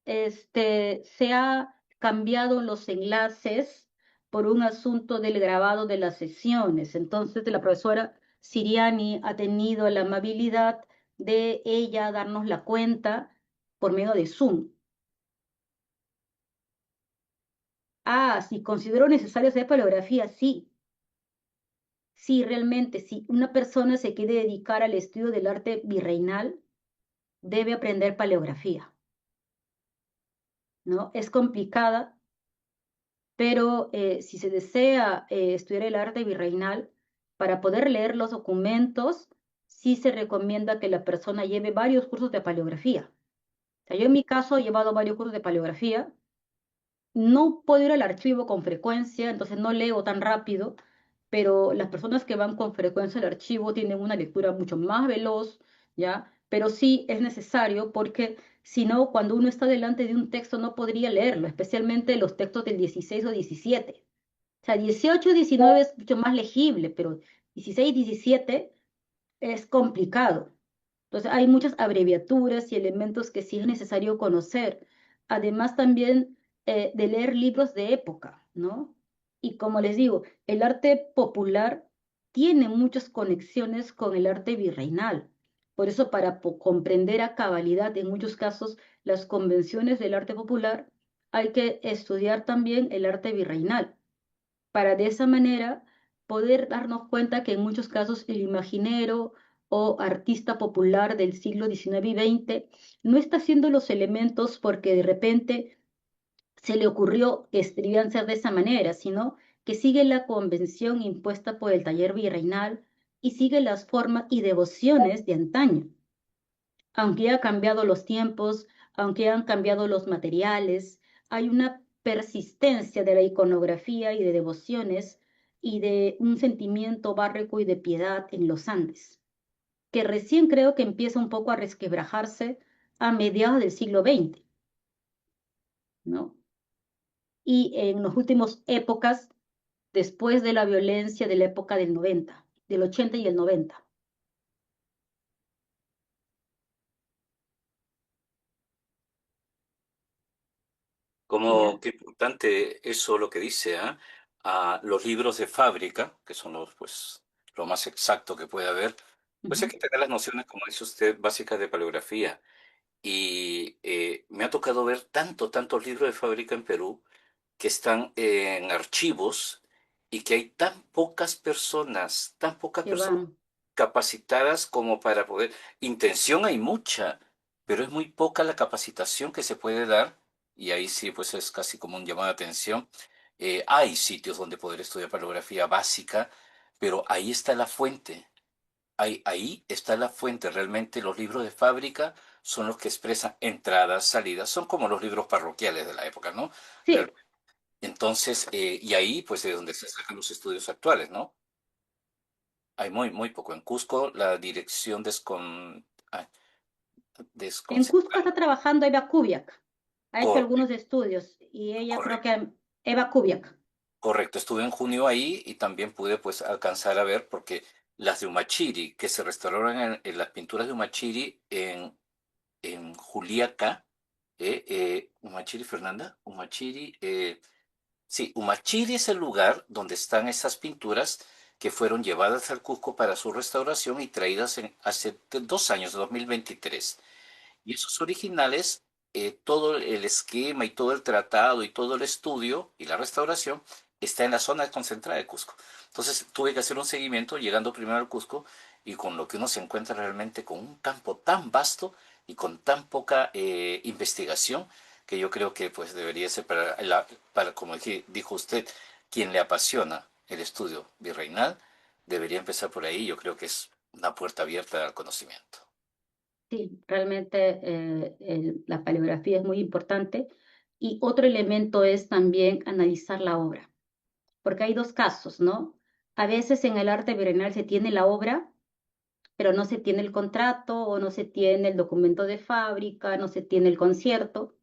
Speaker 1: Se ha cambiado los enlaces por un asunto del grabado de las sesiones. Entonces, la profesora Siriani ha tenido la amabilidad de ella darnos la cuenta por medio de Zoom. Ah, si considero necesario hacer paleografía, sí. Sí, realmente, si una persona se quiere dedicar al estudio del arte virreinal, debe aprender paleografía, ¿no? Es complicada, pero si se desea estudiar el arte virreinal, para poder leer los documentos, sí se recomienda que la persona lleve varios cursos de paleografía. O sea, yo en mi caso he llevado varios cursos de paleografía. No puedo ir al archivo con frecuencia, entonces no leo tan rápido, pero las personas que van con frecuencia al archivo tienen una lectura mucho más veloz, ¿ya? Pero sí es necesario porque si no, cuando uno está delante de un texto no podría leerlo, especialmente los textos del 16 o 17. O sea, 18 y 19 es mucho más legible, pero 16 y 17 es complicado. Entonces, hay muchas abreviaturas y elementos que sí es necesario conocer. Además, también de leer libros de época, ¿no? Y como les digo, el arte popular tiene muchas conexiones con el arte virreinal. Por eso, para comprender a cabalidad, en muchos casos, las convenciones del arte popular, hay que estudiar también el arte virreinal para de esa manera poder darnos cuenta que en muchos casos el imaginero o artista popular del siglo XIX y XX no está haciendo los elementos porque de repente se le ocurrió que debían ser de esa manera, sino que sigue la convención impuesta por el taller virreinal y sigue las formas y devociones de antaño. Aunque han cambiado los tiempos, aunque han cambiado los materiales, hay una persistencia de la iconografía y de devociones y de un sentimiento barroco y de piedad en los Andes, que recién creo que empieza un poco a resquebrajarse a mediados del siglo XX, ¿no? Y en las últimas épocas, después de la violencia de la época del 90, del 80 y el 90.
Speaker 6: Qué importante eso lo que dice, ¿ah? Los libros de fábrica, que son pues, lo más exacto que puede haber, pues hay
Speaker 1: Ujú.
Speaker 6: que tener las nociones, como dice usted, básicas de paleografía. Y me ha tocado ver tantos libros de fábrica en Perú que están en archivos y que hay tan pocas
Speaker 1: Que
Speaker 6: personas
Speaker 1: van.
Speaker 6: capacitadas como para poder. Intención hay mucha, pero es muy poca la capacitación que se puede dar, y ahí sí, pues es casi como un llamado de atención. Hay sitios donde poder estudiar paleografía básica, pero ahí está la fuente. Ahí está la fuente. Realmente los libros de fábrica son los que expresan entradas, salidas, son como los libros parroquiales de la época, ¿no?
Speaker 1: Sí,
Speaker 6: Entonces, y ahí, pues, de donde se sacan los estudios actuales, ¿no? Hay muy poco. En Cusco, la dirección
Speaker 1: en Cusco
Speaker 6: desconcentrada.
Speaker 1: está trabajando Eva Kubiak. Ha hecho
Speaker 6: Cor-
Speaker 1: algunos estudios y ella creo
Speaker 6: correcto,
Speaker 1: que Eva Kubiak.
Speaker 6: correcto. Estuve en junio ahí y también pude, pues, alcanzar a ver, porque las de Umachiri, que se restauraron en las pinturas de Umachiri en Juliaca, Umachiri, Fernanda, Umachiri, sí, Humachiri es el lugar donde están esas pinturas que fueron llevadas al Cusco para su restauración y traídas hace 2 años, 2023. Y esos originales, todo el esquema y todo el tratado y todo el estudio y la restauración está en la zona concentrada de Cusco. Entonces tuve que hacer un seguimiento llegando primero al Cusco y con lo que uno se encuentra realmente con un campo tan vasto y con tan poca investigación que yo creo que pues debería ser para como dijo usted, quien le apasiona el estudio virreinal, debería empezar por ahí. Yo creo que es una puerta abierta al conocimiento.
Speaker 1: Sí, realmente la paleografía es muy importante. Y otro elemento es también analizar la obra, porque hay dos casos, ¿no? A veces en el arte virreinal se tiene la obra, pero no se tiene el contrato o no se tiene el documento de fábrica, no se tiene el concierto,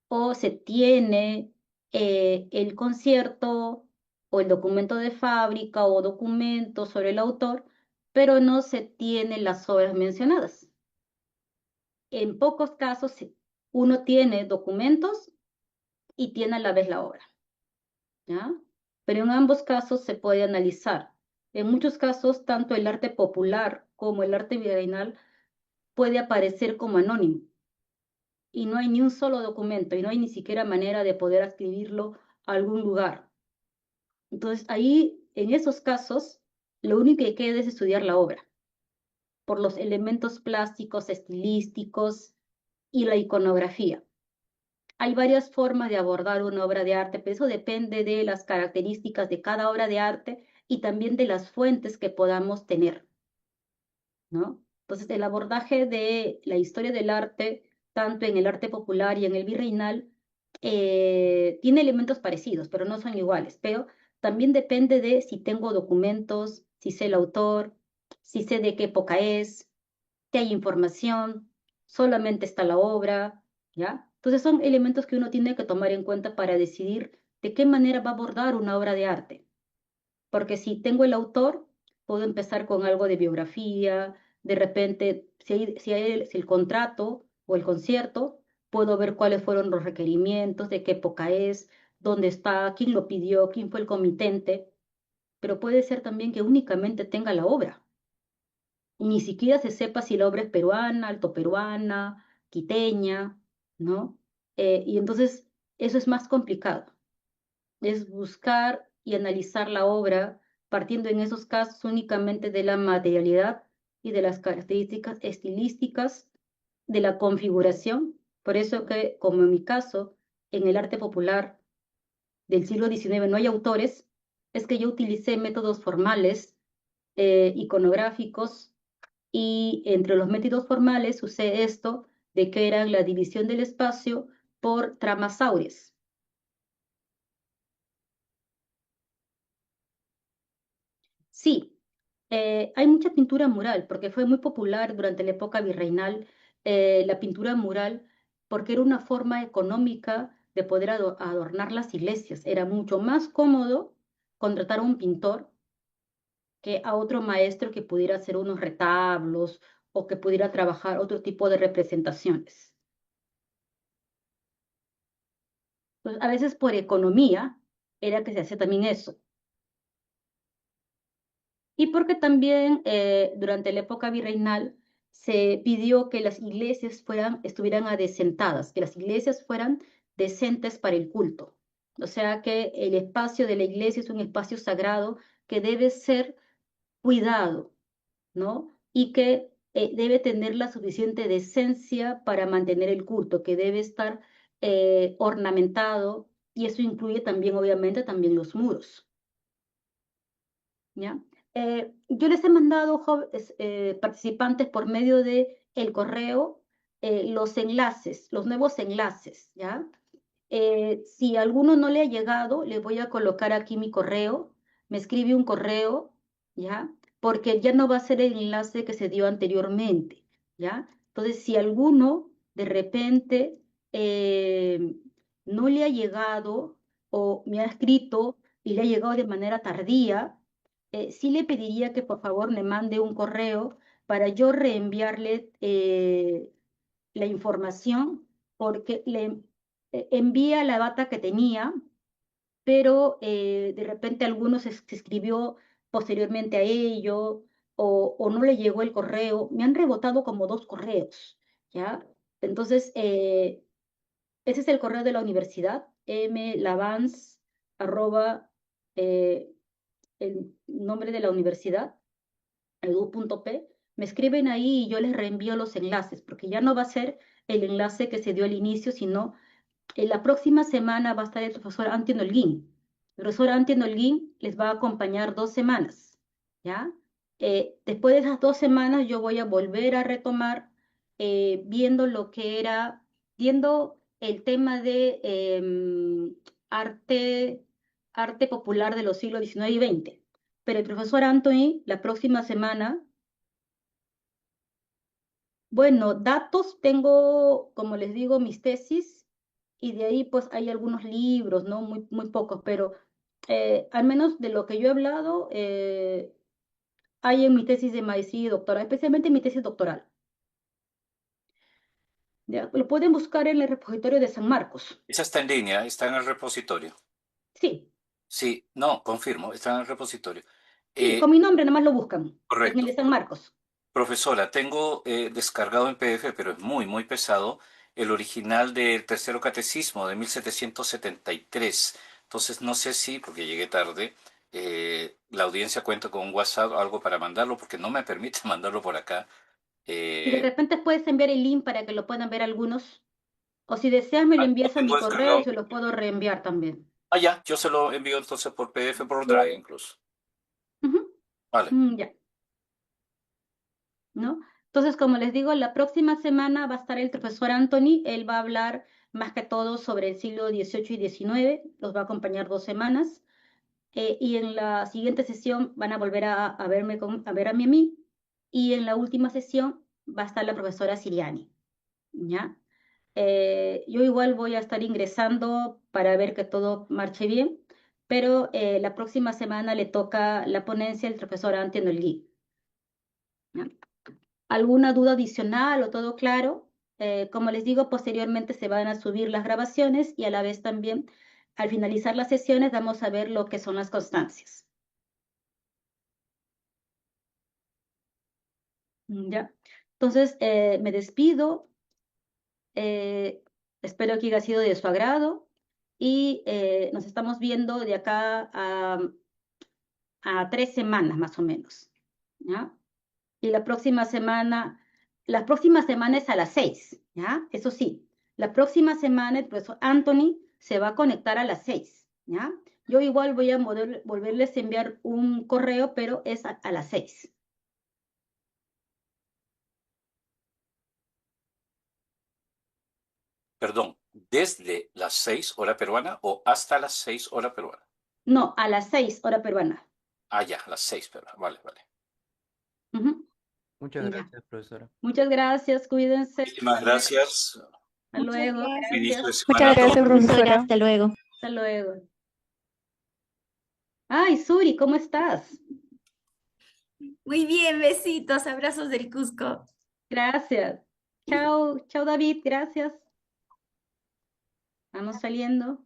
Speaker 1: o se tiene el concierto o el documento de fábrica o documento sobre el autor, pero no se tienen las obras mencionadas. En pocos casos uno tiene documentos y tiene a la vez la obra, ¿ya? Pero en ambos casos se puede analizar. En muchos casos, tanto el arte popular como el arte virreinal puede aparecer como anónimo y no hay ni un solo documento y no hay ni siquiera manera de poder escribirlo a algún lugar. Entonces, ahí, en esos casos, lo único que queda es estudiar la obra por los elementos plásticos, estilísticos y la iconografía. Hay varias formas de abordar una obra de arte, pero eso depende de las características de cada obra de arte y también de las fuentes que podamos tener, ¿no? Entonces, el abordaje de la historia del arte, tanto en el arte popular y en el virreinal, tiene elementos parecidos, pero no son iguales. Pero también depende de si tengo documentos, si sé el autor, si sé de qué época es, si hay información, solamente está la obra, ¿ya? Entonces son elementos que uno tiene que tomar en cuenta para decidir de qué manera va a abordar una obra de arte. Porque si tengo el autor, puedo empezar con algo de biografía, de repente, si el contrato o el concierto, puedo ver cuáles fueron los requerimientos, de qué época es, dónde está, quién lo pidió, quién fue el comitente, pero puede ser también que únicamente tenga la obra y ni siquiera se sepa si la obra es peruana, altoperuana, quiteña, ¿no? Y entonces eso es más complicado, es buscar y analizar la obra partiendo en esos casos únicamente de la materialidad y de las características estilísticas de la configuración. Por eso que, como en mi caso, en el arte popular del siglo XIX no hay autores, es que yo utilicé métodos formales, iconográficos, y entre los métodos formales usé esto de que era la división del espacio por tramas áureas. Sí, hay mucha pintura mural, porque fue muy popular durante la época virreinal la pintura mural, porque era una forma económica de poder adornar las iglesias. Era mucho más cómodo contratar a un pintor que a otro maestro que pudiera hacer unos retablos o que pudiera trabajar otro tipo de representaciones. Pues a veces por economía era que se hacía también eso. Y porque también durante la época virreinal se pidió que las iglesias estuvieran adecentadas, que las iglesias fueran decentes para el culto. O sea que el espacio de la iglesia es un espacio sagrado que debe ser cuidado, ¿no? Y que debe tener la suficiente decencia para mantener el culto, que debe estar ornamentado, y eso incluye también, obviamente, también los muros, ¿ya? Yo les he mandado participantes por medio de el correo los enlaces, los nuevos enlaces, ¿ya? Si alguno no le ha llegado, le voy a colocar aquí mi correo, me escribe un correo, ¿ya? Porque ya no va a ser el enlace que se dio anteriormente, ¿ya? Entonces, si alguno de repente no le ha llegado o me ha escrito y le ha llegado de manera tardía, sí le pediría que por favor me mande un correo para yo reenviarle la información, porque le envía la data que tenía, pero de repente algunos se escribió posteriormente a ello o no le llegó el correo. Me han rebotado como 2 correos, ¿ya? Entonces, ese es el correo de la universidad, mlavance, arroba, el nombre de la universidad, edu.p, me escriben ahí y yo les reenvío los enlaces, porque ya no va a ser el enlace que se dio al inicio, sino la próxima semana va a estar el profesor Antien Holguín. El profesor Antien Holguín les va a acompañar 2 semanas, ¿ya? Después de esas 2 semanas yo voy a volver a retomar viendo lo que era, viendo el tema de arte popular de los siglos XIX y XX. Pero el profesor Anthony, la próxima semana, bueno, datos tengo, como les digo, mis tesis, y de ahí pues hay algunos libros, ¿no? Muy, muy pocos, pero al menos de lo que yo he hablado, hay en mi tesis de maestría y doctorado, especialmente en mi tesis doctoral. ¿Ya? Lo pueden buscar en el repositorio de San Marcos.
Speaker 6: Esa está en línea, está en el repositorio.
Speaker 1: Sí,
Speaker 6: Sí, no, confirmo, está en el repositorio.
Speaker 1: sí, con mi nombre nada más lo buscan, en el
Speaker 6: Correcto.
Speaker 1: de San Marcos.
Speaker 6: Profesora, tengo descargado en PDF, pero es muy, muy pesado, el original del Tercero Catecismo de 1773. Entonces, no sé si, porque llegué tarde, la audiencia cuenta con un WhatsApp o algo para mandarlo, porque no me permite mandarlo por acá.
Speaker 1: Y de repente puedes enviar el link para que lo puedan ver algunos. O si deseas, me lo
Speaker 6: Lo
Speaker 1: envías a mi
Speaker 6: tengo
Speaker 1: correo y
Speaker 6: descargado.
Speaker 1: se los puedo reenviar también.
Speaker 6: Ya, yo se lo envío entonces por PDF, por Drive incluso.
Speaker 1: Ujú.
Speaker 6: Vale.
Speaker 1: Ya, ¿no? Entonces, como les digo, la próxima semana va a estar el profesor Anthony, él va a hablar más que todo sobre el siglo XVIII y XIX, los va a acompañar 2 semanas, y en la siguiente sesión van a volver a verme a ver a mí, y en la última sesión va a estar la profesora Siriani, ¿ya? Yo igual voy a estar ingresando para ver que todo marche bien, pero la próxima semana le toca la ponencia del profesor Anthony Olguí, ¿ya? ¿Alguna duda adicional o todo claro? Como les digo, posteriormente se van a subir las grabaciones y a la vez también, al finalizar las sesiones, vamos a ver lo que son las constancias. ¿Ya? Entonces, me despido. Espero que haya sido de su agrado y nos estamos viendo de acá a 3 semanas más o menos, ¿ya? Y la próxima semana es a las 6, ¿ya? Eso sí, la próxima semana el profesor Anthony se va a conectar a las 6, ¿ya? Yo igual voy a volverles a enviar un correo, pero es a las 6.
Speaker 6: Perdón, ¿desde las 6 hora peruana o hasta las 6 hora peruana?
Speaker 1: No, a las 6 hora peruana.
Speaker 6: Ya, las 6 peruana. Vale, vale.
Speaker 1: Ujú.
Speaker 3: Muchas
Speaker 1: Ya.
Speaker 3: gracias, profesora.
Speaker 1: Muchas gracias, cuídense.
Speaker 6: Muchísimas gracias.
Speaker 1: Hasta luego.
Speaker 6: Inicio de
Speaker 1: Gracias.
Speaker 6: semana a
Speaker 4: Muchas gracias,
Speaker 6: todos.
Speaker 4: profesora. Hasta luego.
Speaker 1: Hasta luego. Ay, Suri, ¿cómo estás?
Speaker 7: Muy bien, besitos, abrazos del Cusco.
Speaker 1: Gracias. Chao, chao David, gracias. Vamos saliendo.